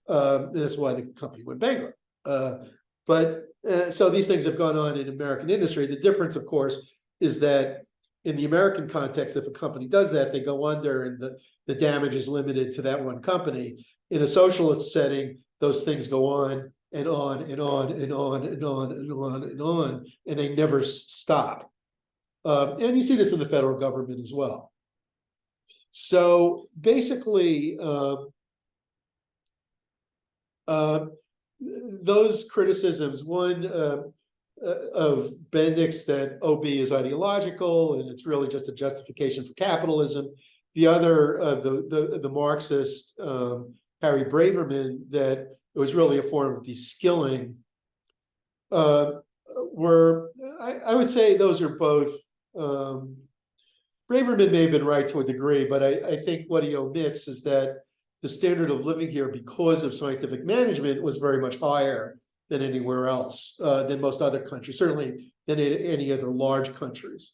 That's why the company went bankrupt. So these things have gone on in American industry. The difference, of course, is that in the American context, if a company does that, they go under, and the damage is limited to that one company. In a socialist setting, those things go on and on and on and on and on and on and on, and they never stop. And you see this in the federal government as well. So basically, those criticisms, one of Bendix, that OB is ideological and it's really just a justification for capitalism. The other, the Marxist Harry Braverman, that it was really a form of de-skilling. I would say those are both. Braverman may have been right to a degree, but I think what he omits is that the standard of living here, because of scientific management, was very much higher than anywhere else, than most other countries, certainly than any other large countries.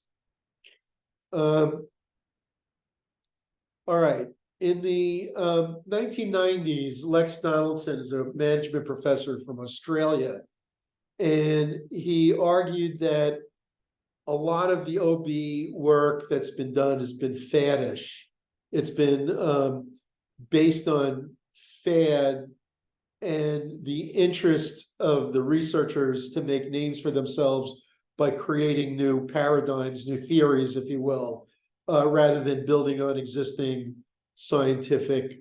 All right. In the 1990s, Lex Donaldson is a management professor from Australia, and he argued that a lot of the OB work that's been done has been faddish. It's been based on fad and the interest of the researchers to make names for themselves by creating new paradigms, new theories, if you will, rather than building on existing scientific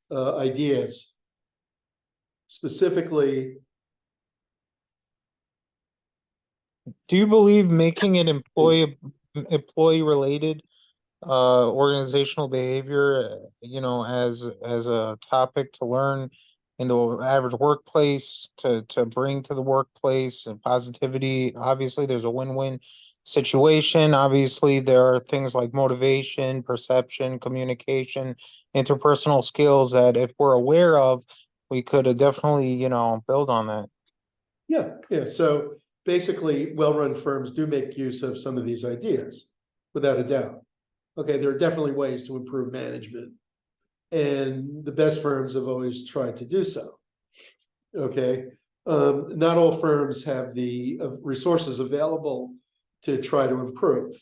ideas. Specifically, Do you believe making it employee related organizational behavior, as a topic to learn in the average workplace, to bring to the workplace and positivity? Obviously, there's a win-win situation. Obviously, there are things like motivation, perception, communication, interpersonal skills that, if we're aware of, we could definitely, build on that. Yeah. So basically, well-run firms do make use of some of these ideas, without a doubt. Okay, there are definitely ways to improve management, and the best firms have always tried to do so. Okay, not all firms have the resources available to try to improve.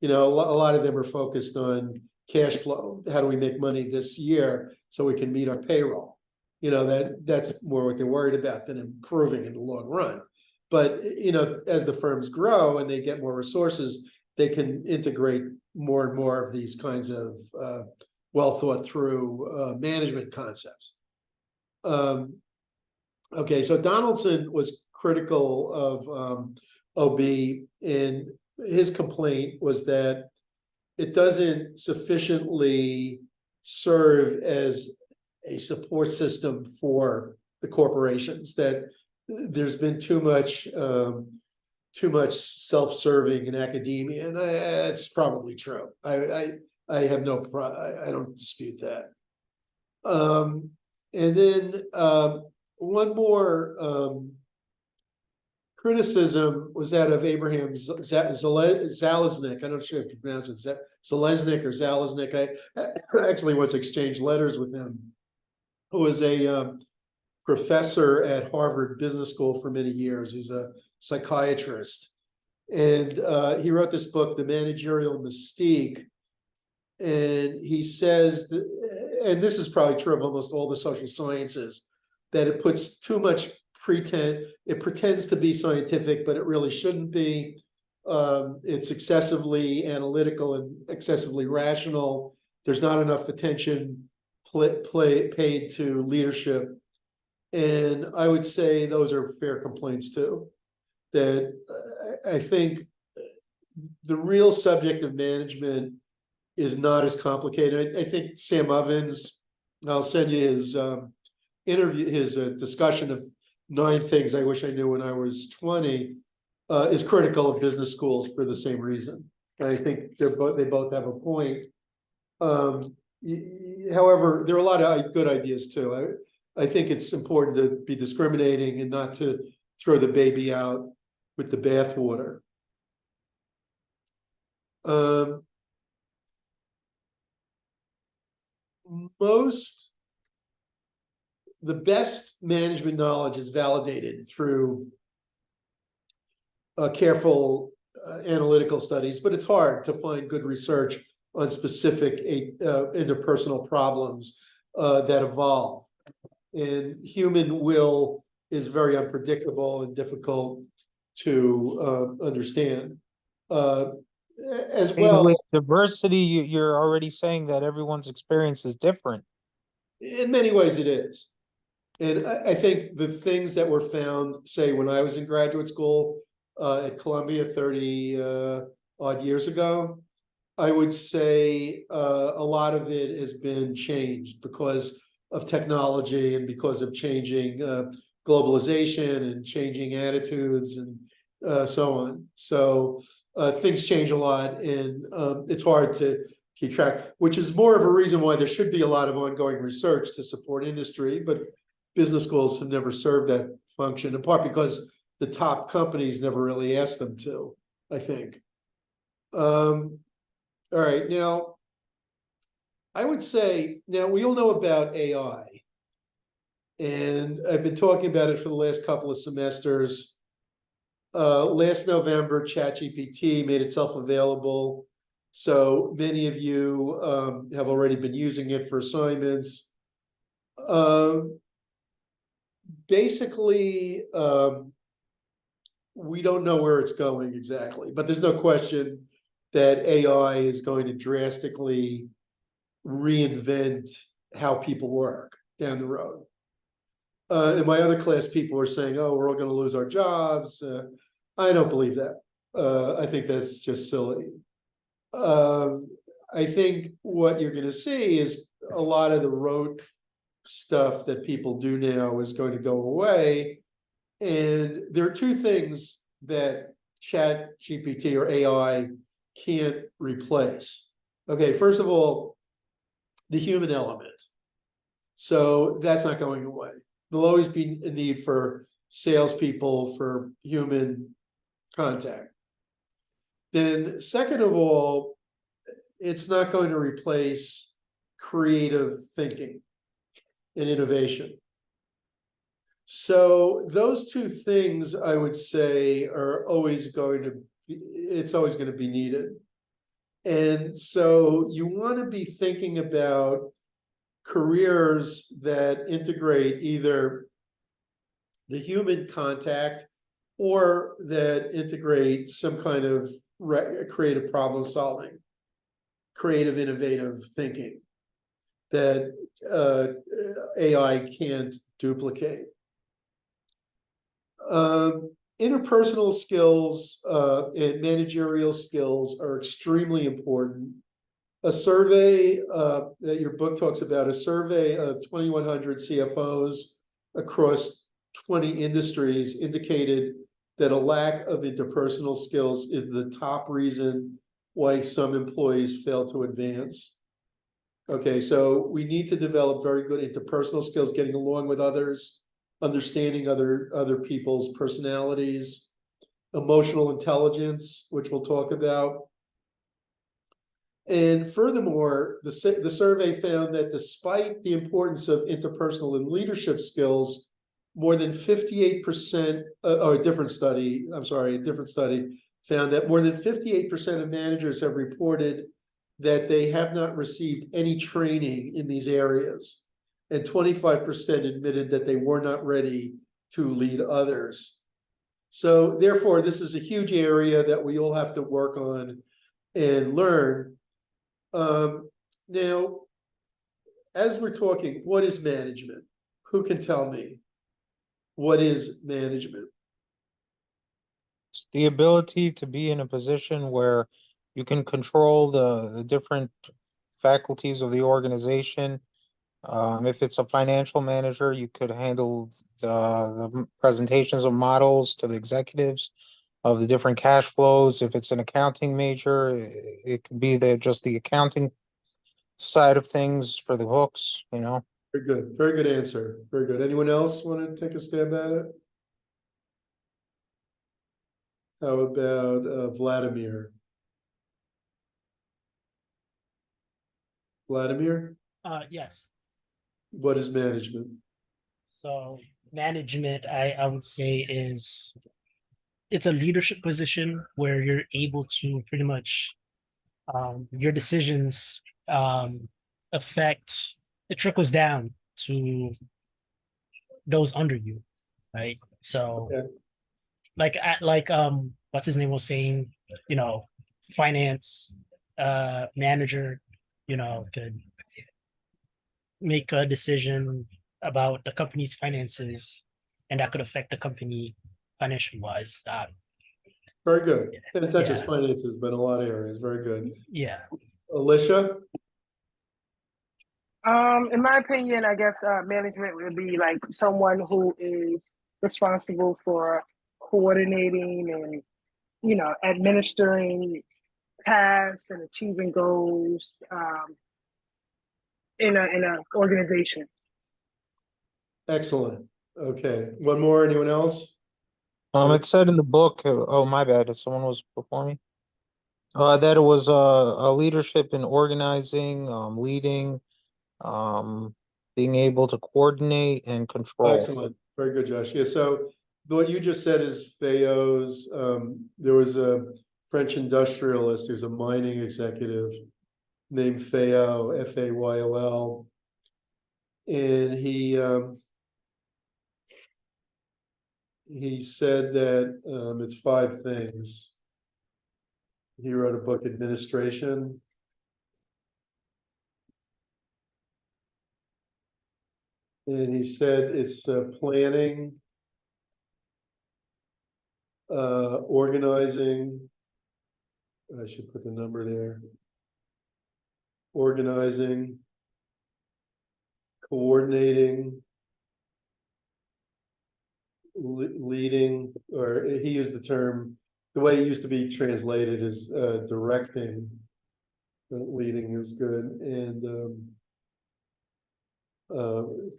A lot of them are focused on cash flow. How do we make money this year so we can meet our payroll? That's more what they're worried about than improving in the long run. But as the firms grow and they get more resources, they can integrate more and more of these kinds of well thought through management concepts. Okay, so Donaldson was critical of OB, and his complaint was that it doesn't sufficiently serve as a support system for the corporations, that there's been too much self-serving in academia, and that's probably true. I don't dispute that. And then one more criticism was that of Abraham Zalesnik. I'm not sure if you pronounce it Zalesnik or Zalesnik. I actually once exchanged letters with him, who was a professor at Harvard Business School for many years. He's a psychiatrist, And he wrote this book, The Managerial Mystique. And he says that, and this is probably true of almost all the social sciences, that it puts too much it pretends to be scientific, but it really shouldn't be. It's excessively analytical and excessively rational. There's not enough attention paid to leadership. And I would say those are fair complaints too. That I think the real subject of management is not as complicated. I think Sam Ovens, I'll send you his interview, his discussion of 9 things I wish I knew when I was 20, is critical of business schools for the same reason. And I think they both have a point. However, there are a lot of good ideas too. I think it's important to be discriminating and not to throw the baby out with the bathwater. The best management knowledge is validated through careful analytical studies, but it's hard to find good research on specific interpersonal problems that evolve. And human will is very unpredictable and difficult to understand. As well, with diversity, you're already saying that everyone's experience is different. in many ways it is. And I think the things that were found, say, when I was in graduate school at Columbia 30 odd years ago, I would say a lot of it has been changed because of technology and because of changing globalization and changing attitudes and so on. So things change a lot, and it's hard to keep track, which is more of a reason why there should be a lot of ongoing research to support industry, but business schools have never served that function, in part because the top companies never really asked them to, I think. All right, now, I would say, now we all know about AI, and I've been talking about it for the last couple of semesters. Last November, ChatGPT made itself available. So many of you have already been using it for assignments. Basically, we don't know where it's going exactly, but there's no question that AI is going to drastically reinvent how people work down the road. In my other class, people were saying, oh, we're all going to lose our jobs. I don't believe that. I think that's just silly. I think what you're going to see is a lot of the rote stuff that people do now is going to go away. And there are 2 things that ChatGPT or AI can't replace. Okay, first of all, the human element. So that's not going away. There'll always be a need for salespeople, for human contact. Then second of all, it's not going to replace creative thinking and innovation. So those 2 things, I would say, are always going to be, it's always going to be needed. And so you want to be thinking about careers that integrate either the human contact or that integrate some kind of creative problem solving, creative, innovative thinking that AI can't duplicate. Interpersonal skills and managerial skills are extremely important. A survey that your book talks about, a survey of 2,100 CFOs across 20 industries indicated that a lack of interpersonal skills is the top reason why some employees fail to advance. Okay, so we need to develop very good interpersonal skills, getting along with others, understanding other people's personalities, emotional intelligence, which we'll talk about. And furthermore, the survey found that despite the importance of interpersonal and leadership skills, more than 58%, or a different study, found that more than 58% of managers have reported that they have not received any training in these areas. And 25% admitted that they were not ready to lead others. So therefore, this is a huge area that we all have to work on and learn. Now, as we're talking, what is management? Who can tell me? What is management? It's the ability to be in a position where you can control the different faculties of the organization. If it's a financial manager, you could handle the presentations of models to the executives of the different cash flows. If it's an accounting major, it could be just the accounting side of things for the books, you know. Very good answer. Very good. Anyone else want to take a stab at it? How about Vladimir? Vladimir, Yes. what is management? So management, I would say it's a leadership position where you're able to pretty much your decisions affect, it trickles down to those under you, right? So Okay. like what's his name was saying, you know, finance manager, you know, could make a decision about the company's finances, and that could affect the company financially wise. Very good. And it's not just Yeah. finances, but in a lot of areas. Very good. Yeah. Alicia? In my opinion, I guess management would be like someone who is responsible for coordinating and, you know, administering tasks and achieving goals in a organization. Excellent. Okay. One more. Anyone else? It said in the book, oh, my bad, if someone was before me. That it was a leadership in organizing, leading, being able to coordinate and control. Excellent. Very good, Josh. Yeah, so what you just said is Fayot's, there was a French industrialist, who's a mining executive named Fayot, Fayol. And he said that it's 5 things. He wrote a book, Administration. And he said it's planning, organizing. I should put the number there. Organizing, coordinating, leading, or he used the term, the way it used to be translated is directing. Leading is good, and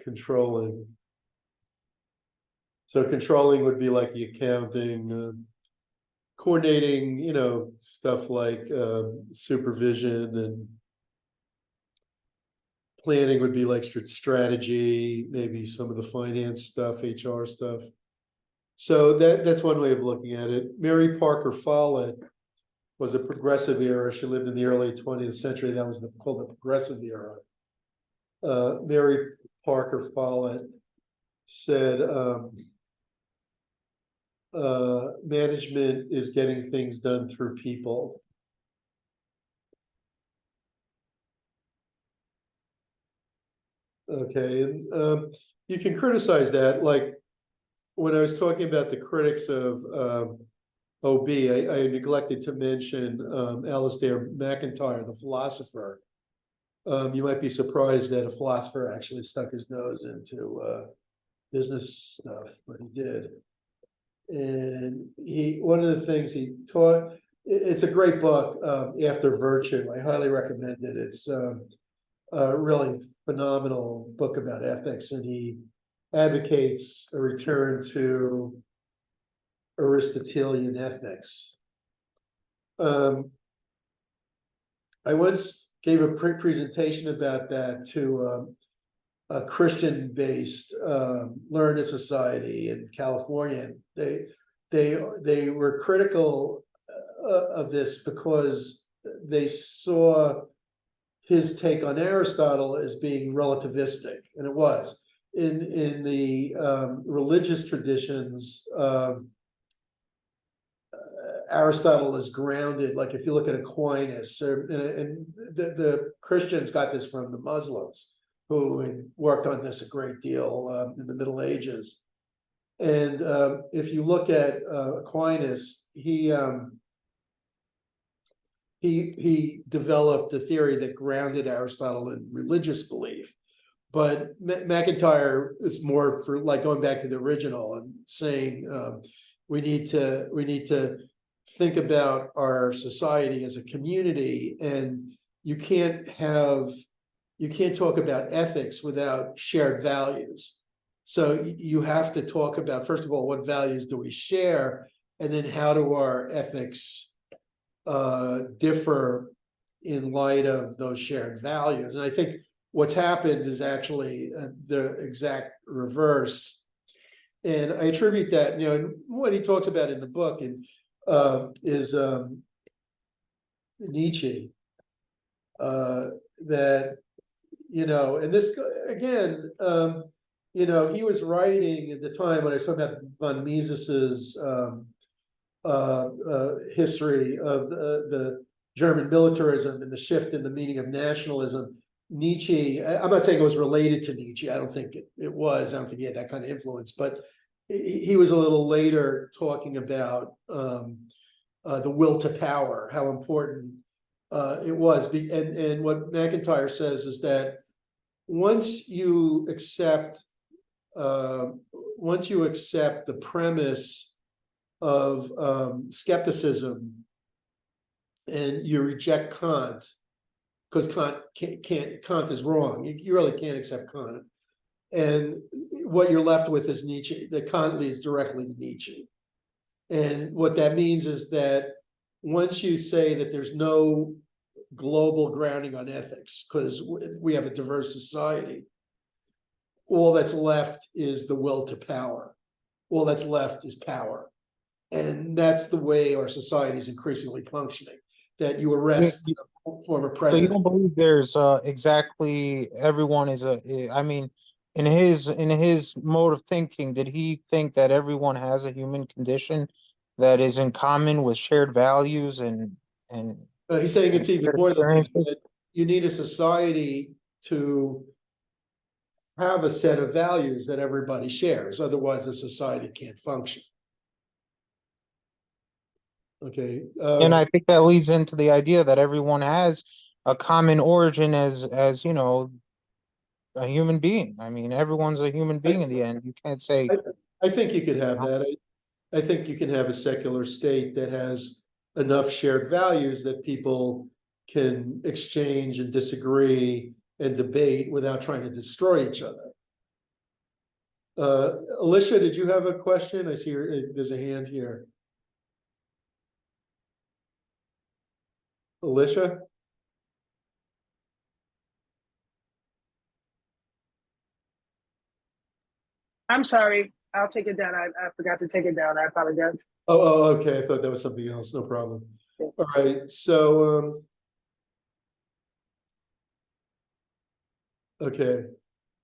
controlling. So controlling would be like the accounting, coordinating, you know, stuff like supervision, and planning would be like strategy, maybe some of the finance stuff, HR stuff. So that's one way of looking at it. Mary Parker Follett was a progressive era. She lived in the early 20th century. That was called the progressive era. Mary Parker Follett said, management is getting things done through people. Okay, and you can criticize that. Like when I was talking about the critics of OB, I neglected to mention Alasdair MacIntyre, the philosopher. You might be surprised that a philosopher actually stuck his nose into business stuff, but he did. And one of the things he taught, it's a great book, After Virtue. I highly recommend it. It's a really phenomenal book about ethics, and he advocates a return to Aristotelian ethics. I once gave a presentation about that to a Christian-based learned society in California. They were critical of this because they saw his take on Aristotle as being relativistic, and it was. In the religious traditions, Aristotle is grounded. Like if you look at Aquinas, and the Christians got this from the Muslims, who had worked on this a great deal in the Middle Ages. And if you look at Aquinas, he developed the theory that grounded Aristotle in religious belief. But McIntyre is more for like going back to the original and saying we need to think about our society as a community, and you can't talk about ethics without shared values. So you have to talk about, first of all, what values do we share, and then how do our ethics differ in light of those shared values. And I think what's happened is actually the exact reverse. And I attribute that, what he talks about in the book is Nietzsche, that, and this, again, he was writing at the time when I was talking about von Mises's history of the German militarism and the shift in the meaning of nationalism. Nietzsche, I'm not saying it was related to Nietzsche. I don't think it was. I don't think he had that kind of influence, but he was a little later talking about the will to power, how important it was. And what McIntyre says is that once you accept the premise of skepticism and you reject Kant, because Kant is wrong. You really can't accept Kant. And what you're left with is Nietzsche. That Kant leads directly to Nietzsche. And what that means is that once you say that there's no global grounding on ethics, because we have a diverse society, all that's left is the will to power. All that's left is power. And that's the way our society is increasingly functioning, that you arrest the former So you president. don't believe there's exactly everyone is I mean, in his mode of thinking, did he think that everyone has a human condition that is in common with shared values and He's saying it's even more than that, experiences? that you need a society to have a set of values that everybody shares. Otherwise, the society can't function. Okay. And I think that leads into the idea that everyone has a common origin as a human being. I mean, everyone's a human being in the end. You can't say I think you could have that. I think you can have a secular state that has enough shared values that people can exchange and disagree and debate without trying to destroy each other. Alicia, did you have a question? I see there's a hand here. Alicia? I'm sorry. I'll take it down. I forgot to take it down. I apologize. Oh, okay. I thought that was something else. No problem. All right. So, okay.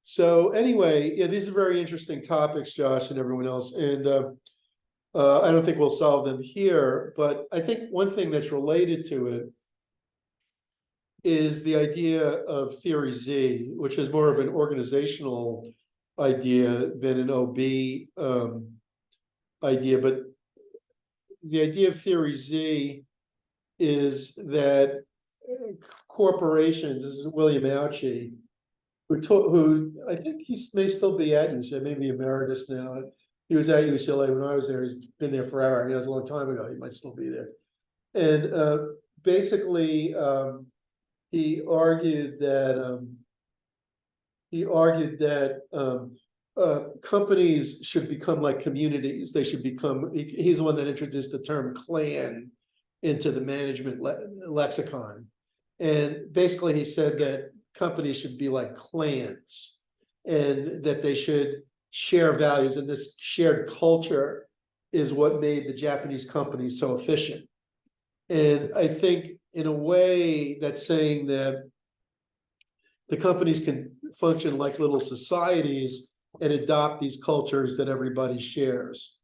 So anyway, yeah, these are very interesting topics, Josh and everyone else. And I don't think we'll solve them here, but I think one thing that's related to it is the idea of theory Z, which is more of an organizational idea than an OB idea. But the idea of theory Z is that corporations, this is William Ouchie, who I think he may still be at UCLA, maybe emeritus now. He was at UCLA when I was there. He's been there forever. I mean, that was a long time ago. He might still be there. And basically, he argued that companies should become like communities. They should become. He's the one that introduced the term clan into the management lexicon, and basically he said that companies should be like clans, and that they should share values, and this shared culture is what made the Japanese companies so efficient. And I think in a way that's saying that the companies can function like little societies and adopt these cultures that everybody shares.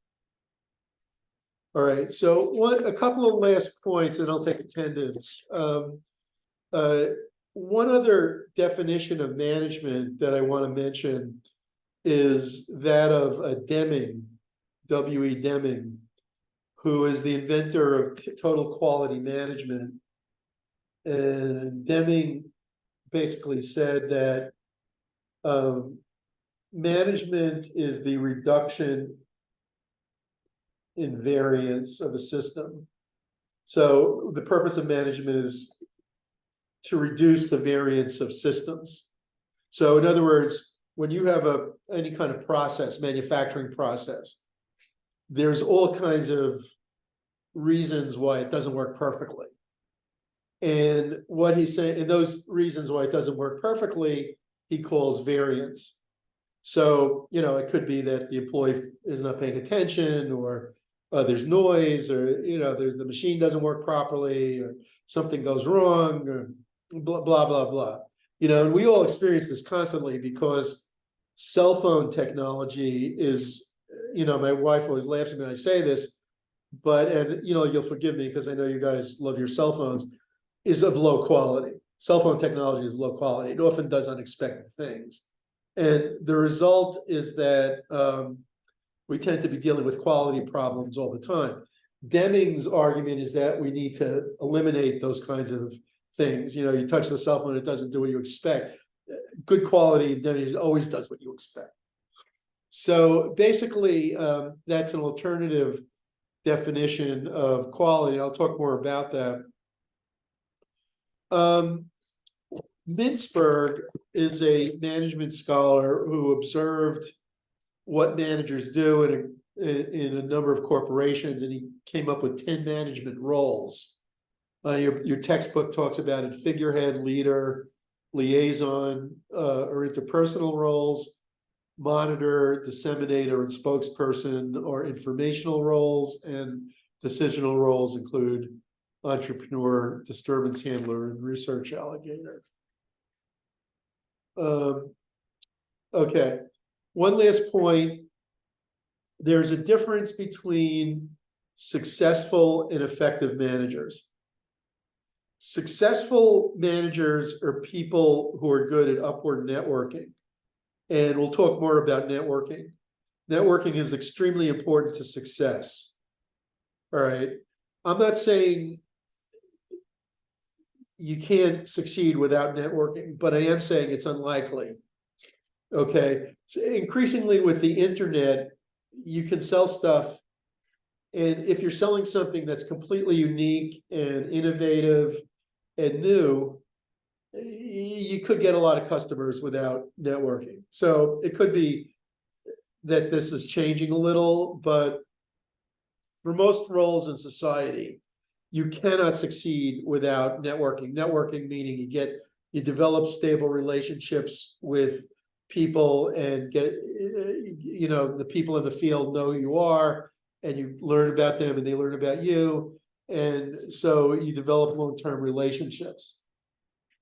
All right, so a couple of last points, and I'll take attendance. One other definition of management that I want to mention is that of Deming, W.E. Deming, who is the inventor of total quality management. And Deming basically said that management is the reduction in variance of a system. So the purpose of management is to reduce the variance of systems. So in other words, when you have any kind of process, manufacturing process, there's all kinds of reasons why it doesn't work perfectly. And what he's saying, and those reasons why it doesn't work perfectly, he calls variance. So, it could be that the employee is not paying attention, or there's noise, or, the machine doesn't work properly, or something goes wrong, or blah, blah, blah, blah. And we all experience this constantly because cell phone technology is, my wife always laughs at me when I say this, and you'll forgive me because I know you guys love your cell phones, is of low quality. Cell phone technology is low quality. It often does unexpected things. And the result is that we tend to be dealing with quality problems all the time. Deming's argument is that we need to eliminate those kinds of things. You touch the cell phone, it doesn't do what you expect. Good quality, Deming always does what you expect. So basically, that's an alternative definition of quality. I'll talk more about that. Mintzberg is a management scholar who observed what managers do in a number of corporations, and he came up with 10 management roles. Your textbook talks about it: figurehead, leader, liaison, or interpersonal roles, monitor, disseminator, and spokesperson, or informational roles, and decisional roles include entrepreneur, disturbance handler, and research alligator. Okay, one last point. There's a difference between successful and effective managers. Successful managers are people who are good at upward networking. And we'll talk more about networking. Networking is extremely important to success. All right. I'm not saying you can't succeed without networking, but I am saying it's unlikely. Okay. So increasingly with the internet, you can sell stuff. And if you're selling something that's completely unique and innovative and new, you could get a lot of customers without networking. So it could be that this is changing a little, but for most roles in society, you cannot succeed without networking. Networking meaning you develop stable relationships with people and get, the people in the field know who you are, and you learn about them and they learn about you. And so you develop long-term relationships.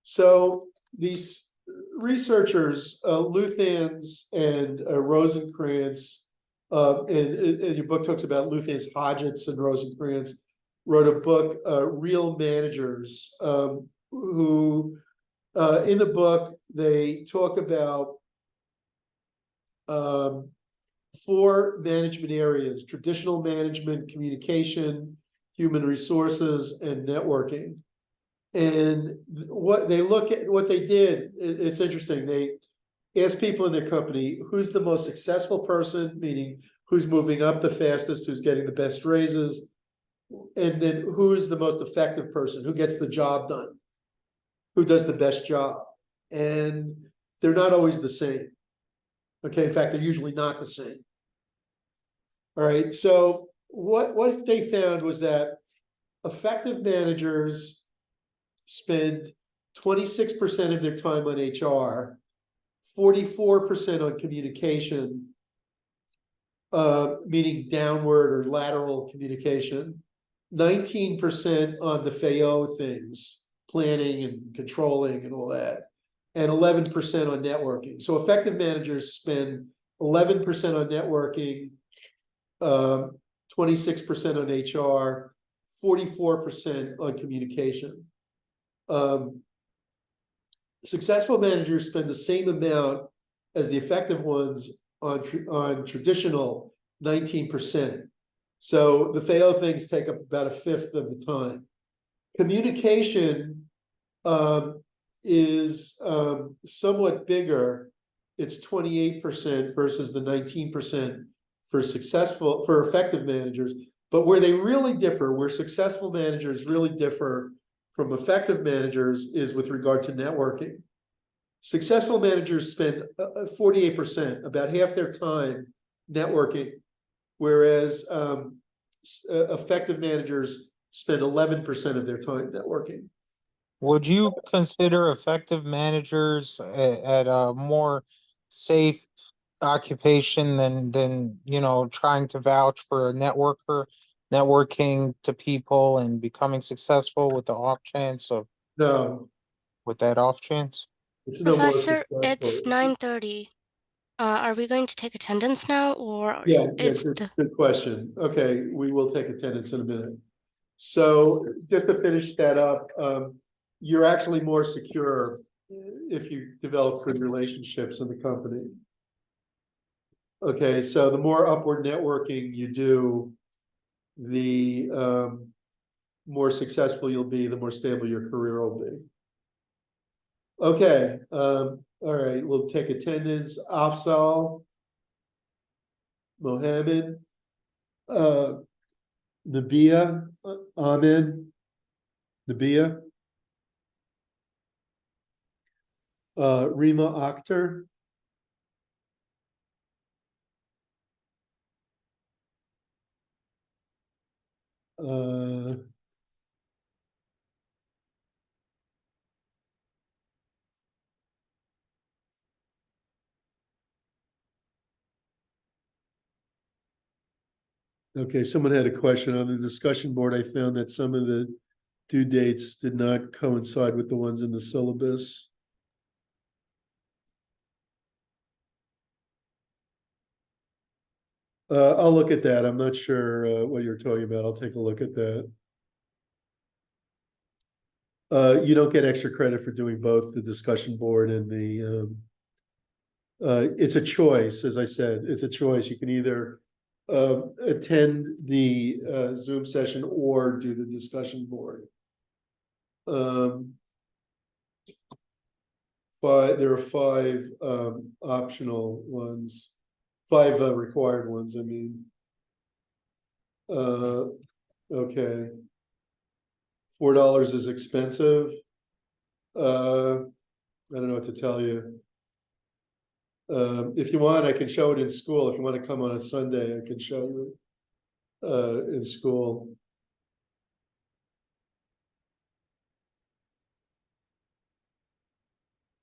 So these researchers, Luthans and Rosenkrantz, and your book talks about Luthans, Hodgetts, and Rosenkrantz, wrote a book, Real Managers, who in the book, they talk about 4 management areas: traditional management, communication, human resources, and networking. And what they did, it's interesting. They asked people in their company, who's the most successful person, meaning who's moving up the fastest, who's getting the best raises, and then who's the most effective person, who gets the job done, who does the best job. And they're not always the same. Okay, in fact, they're usually not the same. All right, so what they found was that effective managers spend 26% of their time on HR, 44% on communication, meaning downward or lateral communication, 19% on the FAO things, planning and controlling and all that, and 11% on networking. So effective managers spend 11% on networking, 26% on HR, 44% on communication. Successful managers spend the same amount as the effective ones on traditional 19%. So the FAO things take up about a fifth of the time. Communication is somewhat bigger. It's 28% versus the 19% for effective managers. But where they really differ, where successful managers really differ from effective managers, is with regard to networking. Successful managers spend 48%, about half their time networking, whereas effective managers spend 11% of their time networking. Would you consider effective managers at a more safe occupation than you know, trying to vouch for a networking to people and becoming successful with the off chance of No, with that off chance? it's no more Professor, it's successful. 9:30. Are we going to take attendance now, or Yeah, is good, the good question. Okay, we will take attendance in a minute. So just to finish that up, you're actually more secure if you develop good relationships in the company. Okay, so the more upward networking you do, the more successful you'll be, the more stable your career will be. Okay, all right, we'll take attendance. Afzal, Mohammed, Nabia, Ahmed, Nabia, Rima Akhtar, okay, someone had a question on the discussion board. I found that some of the due dates did not coincide with the ones in the syllabus. I'll look at that. I'm not sure what you're talking about. I'll take a look at that. You don't get extra credit for doing both the discussion board and the it's a choice, as I said, it's a choice. You can either attend the Zoom session or do the discussion board. There are 5 optional ones, 5 required ones, I mean. Okay. $4 is expensive. I don't know what to tell you. If you want, I can show it in school. If you want to come on a Sunday, I can show you in school.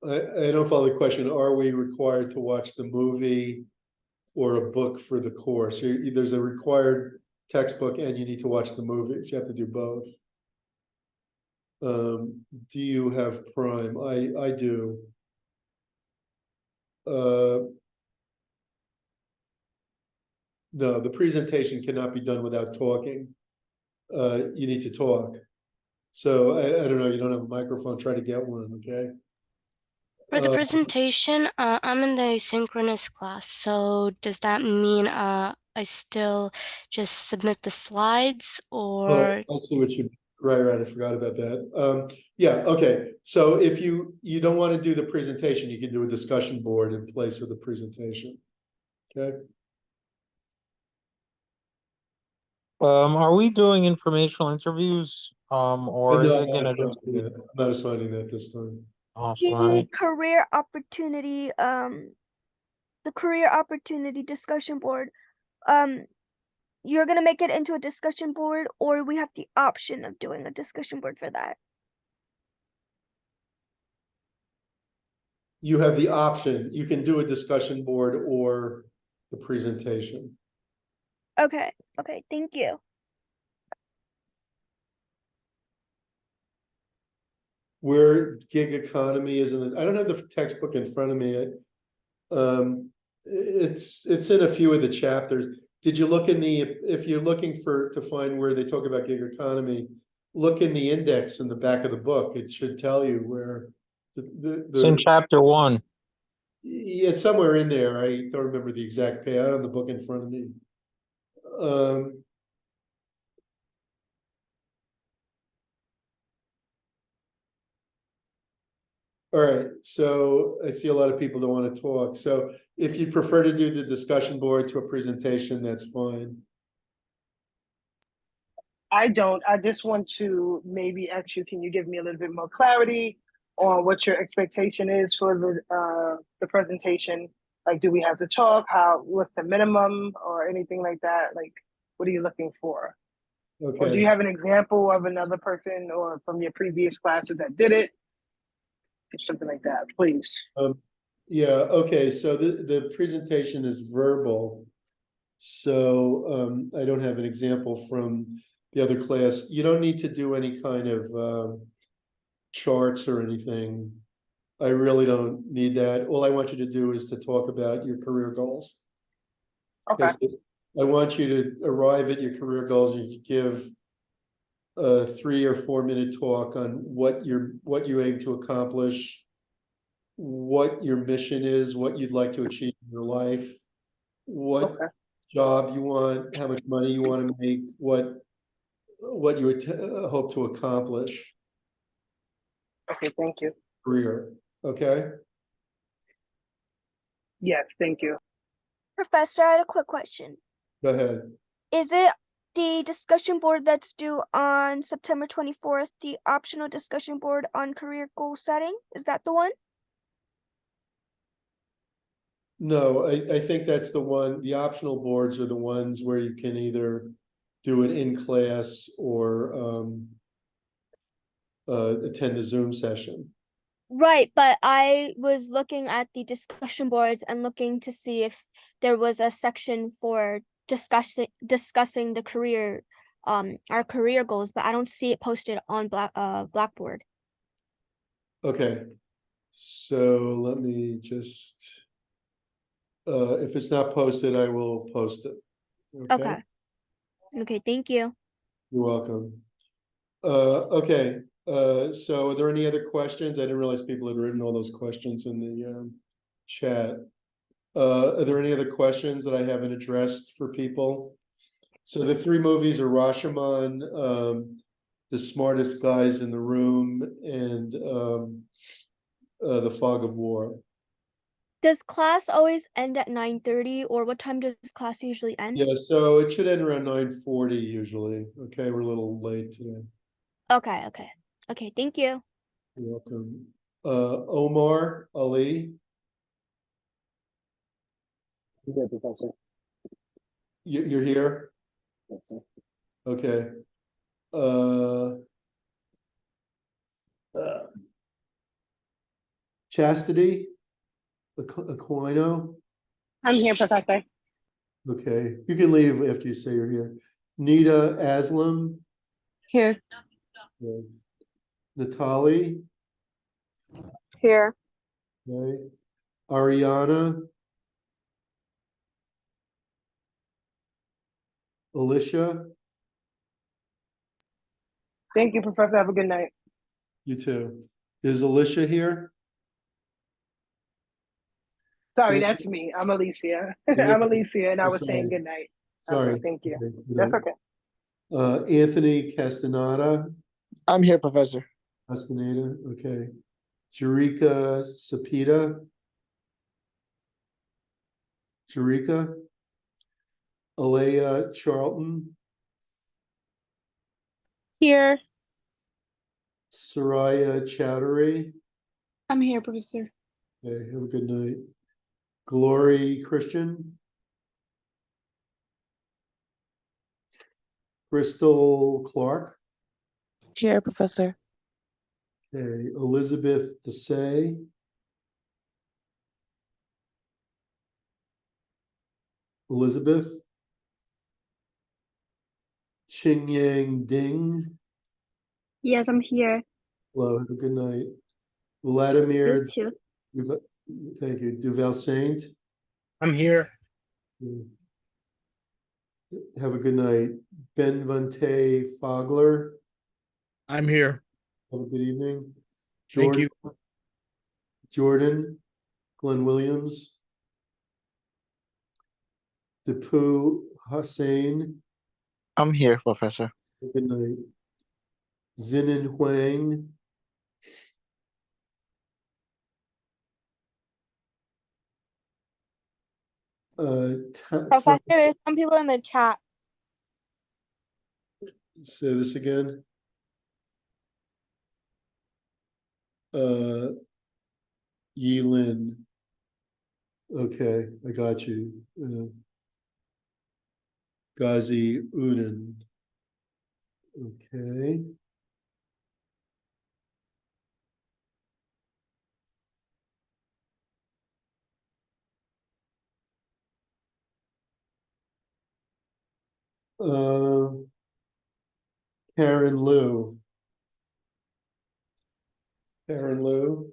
I don't follow the question. Are we required to watch the movie or a book for the course? There's a required textbook and you need to watch the movies. You have to do both. Do you have Prime? I do. No, the presentation cannot be done without talking. You need to talk. So I don't know, you don't have a microphone, try to get one, okay? for the presentation? I'm in the asynchronous class, so does that mean I still just submit the slides, or I'll see what you, right, I forgot about that. Yeah, okay, so if you don't want to do the presentation, you can do a discussion board in place of the presentation. Okay. Are we doing informational interviews? Or is it gonna just be I'm not assigning that this time. awesome, The right? career opportunity, the career opportunity discussion board, you're gonna make it into a discussion board, or we have the option of doing a discussion board for that? You have the option, you can do a discussion board or the presentation. Okay, okay, thank you. where gig economy is, I don't have the textbook in front of me. It's in a few of the chapters. Did you look in the, if you're looking to find where they talk about gig economy, look in the index in the back of the book. It should tell you where It's in chapter 1. yeah, it's somewhere in there. I don't remember the exact page. I don't have the book in front of me. All right, so I see a lot of people that want to talk. So if you prefer to do the discussion board to a presentation, that's fine. I don't. I just want to maybe ask you, can you give me a little bit more clarity on what your expectation is for the presentation? Like, do we have to talk? What's the minimum or anything like that? Like, what are you looking for? Or do Okay. you have an example of another person or from your previous classes that did it? Or something like that, please. Yeah, okay, so the presentation is verbal. So I don't have an example from the other class. You don't need to do any kind of charts or anything. I really don't need that. All I want you to do is to talk about your career goals. Okay. I want you to arrive at your career goals. You give a 3 or 4 minute talk on what you aim to accomplish, what your mission is, what you'd like to achieve in your life, what job you want, how much money you want to make, what you would hope to accomplish. Okay, thank you. Career, okay? Yes, thank you. Professor, I had a quick question. Go ahead. Is it the discussion board that's due on September 24th, the optional discussion board on career goal setting? Is that the one? No, I think that's the one. The optional boards are the ones where you can either do it in class or attend the Zoom session. Right, but I was looking at the discussion boards and looking to see if there was a section for discussing the career, our career goals, but I don't see it posted on Blackboard. Okay, so let me just, if it's not posted, I will post it. Okay. Okay, thank you. You're welcome. Okay, so are there any other questions? I didn't realize people had written all those questions in the chat. Are there any other questions that I haven't addressed for people? So the 3 movies are Rashomon, The Smartest Guys in the Room, and The Fog of War. Does class always end at 9:30, or what time does class usually end? Yeah, so it should end around 9:40 usually. Okay, we're a little late today. Okay, thank you. You're welcome. Omar Ali. Yeah, Professor. You're here? Yes, sir. Okay. Chastity Aquino. I'm here, Professor. Okay, you can leave after you say you're here. Nita Aslam. Here. Okay. Natalie. Here. Okay. Ariana. Alicia. Thank you, Professor. Have a good night. You too. Is Alicia here? Sorry, Yeah. that's me. I'm Alicia. Yeah. I'm Alicia, and I Oh, was saying sorry. good night. Sorry. Okay, thank you. Okay, That's okay. Anthony Castaneda. I'm here, Professor. Castaneda, okay. Jerika Sapita. Jerika. Alea Charlton. Here. Soraya Chowdhury. I'm here, Professor. Okay, have a good night. Glory Christian. Crystal Clark. Here, Professor. Okay, Elizabeth Desai. Elizabeth. Xingyang Ding. Yes, I'm here. Hello, have a good night. Vladimir, too. thank you. Duval Saint, I'm here. have a good night. Ben Vante Fogler, I'm here. have a good evening. Thank Jordan, you. Jordan, Glenn Williams. Depu Hussein, I'm here, Professor. good night. Zinan Huang. Professor, there's some people in the chat. Say this again. Yi Lin. Okay, I got you. Ghazi Udin. Okay. Karen Liu. Karen Liu.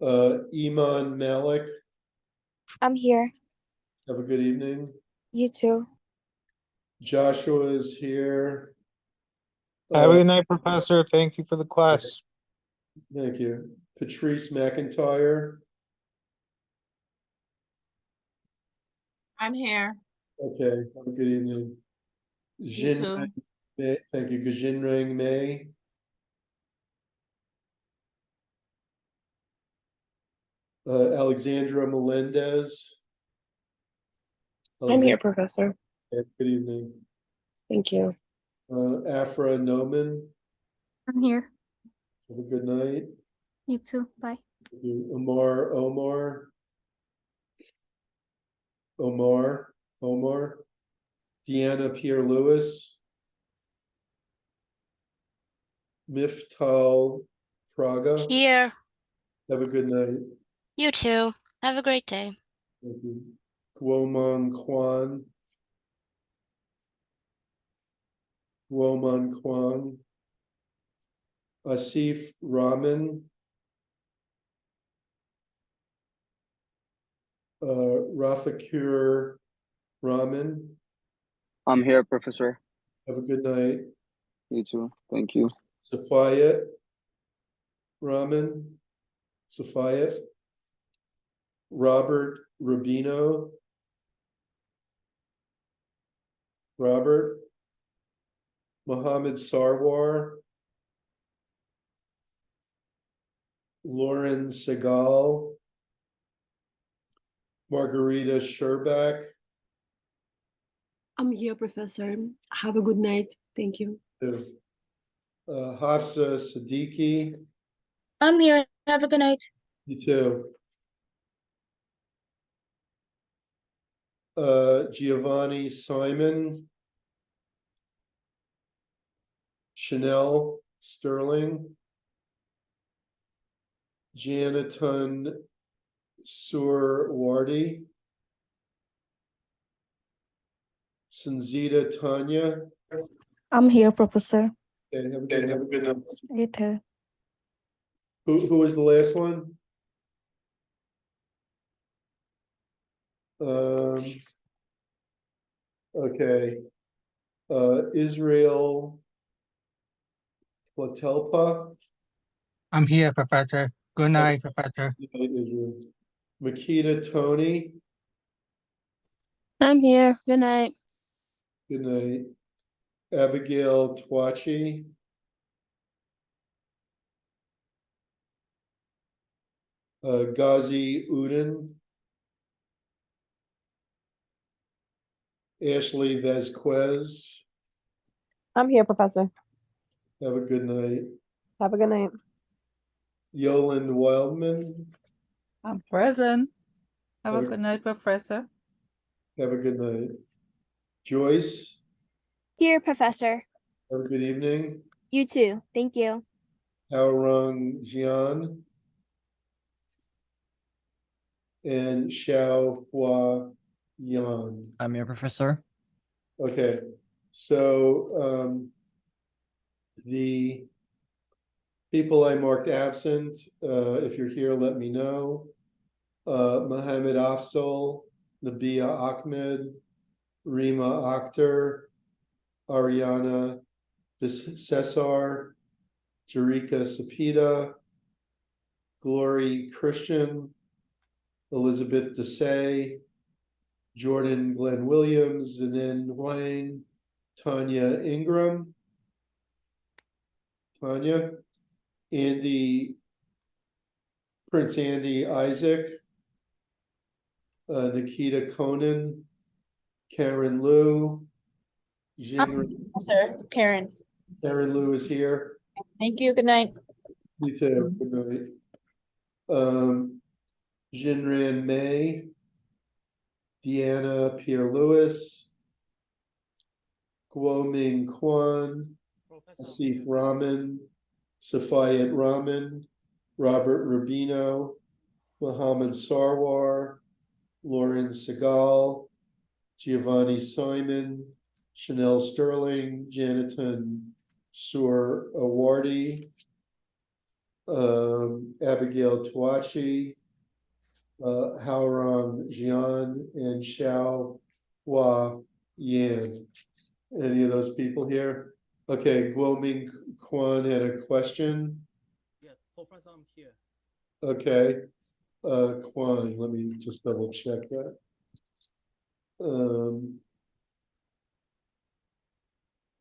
Iman Malik, I'm here. have a good evening. You too. Joshua is here. Have a good night, Professor. Thank you for the class. Thank you. Patrice McIntyre, I'm here. okay, have a good evening. You too. Jinreng Mei, thank you. Gajinrang Mei. Alexandra Melendez. I'm here, Professor. Okay, good evening. Thank you. Afra Noman, I'm here. have a good night. You too. Bye. Thank you. Omar. Deanna Pierre Lewis. Miftal Praga, Here. have a good night. You too. Have a great day. Thank you. Guomon Kwan. Guomon Kwan. Asif Rahman. Rafakur Rahman, I'm here, Professor. have a good night. You too. Thank you. Safayat Rahman, Safayat. Robert Rubino. Robert. Mohammed Sarwar. Lauren Segal. Margarita Sherbak. I'm here, Professor. Have a good night. Thank you. Hafsa Siddiqui, I'm here. Have a good night. you too. Giovanni Simon. Chanel Sterling. Janatan Surwardi. Sanzita Tanya. I'm here, Professor. Okay, have a good night. You too. Who was the last one? Okay. Israel Platelpa. I'm here, Professor. Good night, Professor. Good night, Israel. Makita Tony. I'm here. Good night. Good night. Abigail Twachi. Ghazi Udin. Ashley Vasquez. I'm here, Professor. Have a good night. Have a good night. Yoland Wildman. I'm present. Have a Have a- good night, Professor. Have a good night. Joyce. Here, Professor. Have a good evening. You too. Thank you. Haorong Jian. And Xiao Hua Yan. I'm here, Professor. Okay, so the People I marked absent, if you're here, let me know. Mohammed Afzal, Nabia Ahmed, Rima Akhtar, Ariana Cesar, Jarika Sapita, Glory Christian, Elizabeth Desai, Jordan Glenn Williams, Zanin Huang, Tanya Ingram, Tanya, Andy, Prince Andy Isaac, Nikita Conan, Karen Liu, Sir, Karen. Karen Liu is here. Thank you. Good night. You too. Good night. Jinran May, Deanna Pierre-Louis, Guoming Kwan, Asif Rahman, Safayat Rahman, Robert Rubino, Mohammed Sarwar, Lauren Segal, Giovanni Simon, Chanel Sterling, Janiton Sur-Awardi, Abigail Tuachi, Haorong Jian, and Xiao Hua Yan. Any of those people here? Okay, Guoming Kwan had a question. Yes, Professor, I'm here. Okay, Kwan, let me just double check that.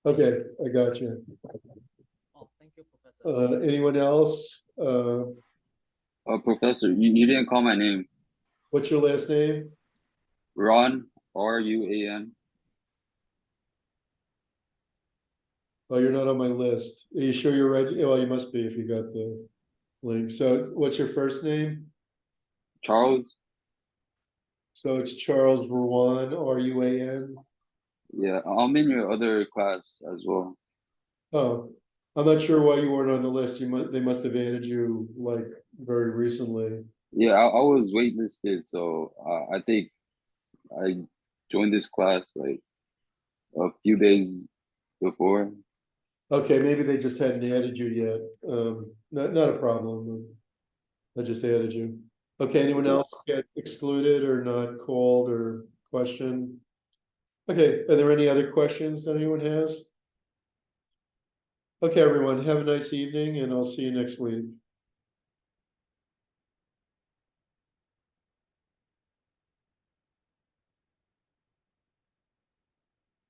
Okay, I got you. Oh, thank you, Professor. Anyone else? Professor, you didn't call my name. What's your last name? Ron, Ruan. Oh, you're not on my list. Are you sure you're right? Well, you must be if you got the link. So what's your first name? Charles? So it's Charles Ruan, Ruan. Yeah, I'm in your other class as well. Oh, I'm not sure why you weren't on the list. They must have added you like very recently. Yeah, I was waitlisted, so I think I joined this class like a few days before. Okay, maybe they just hadn't added you yet. Not a problem. I just added you. Okay, anyone else get excluded or not called or questioned? Okay, are there any other questions that anyone has? Okay, everyone, have a nice evening and I'll see you next week.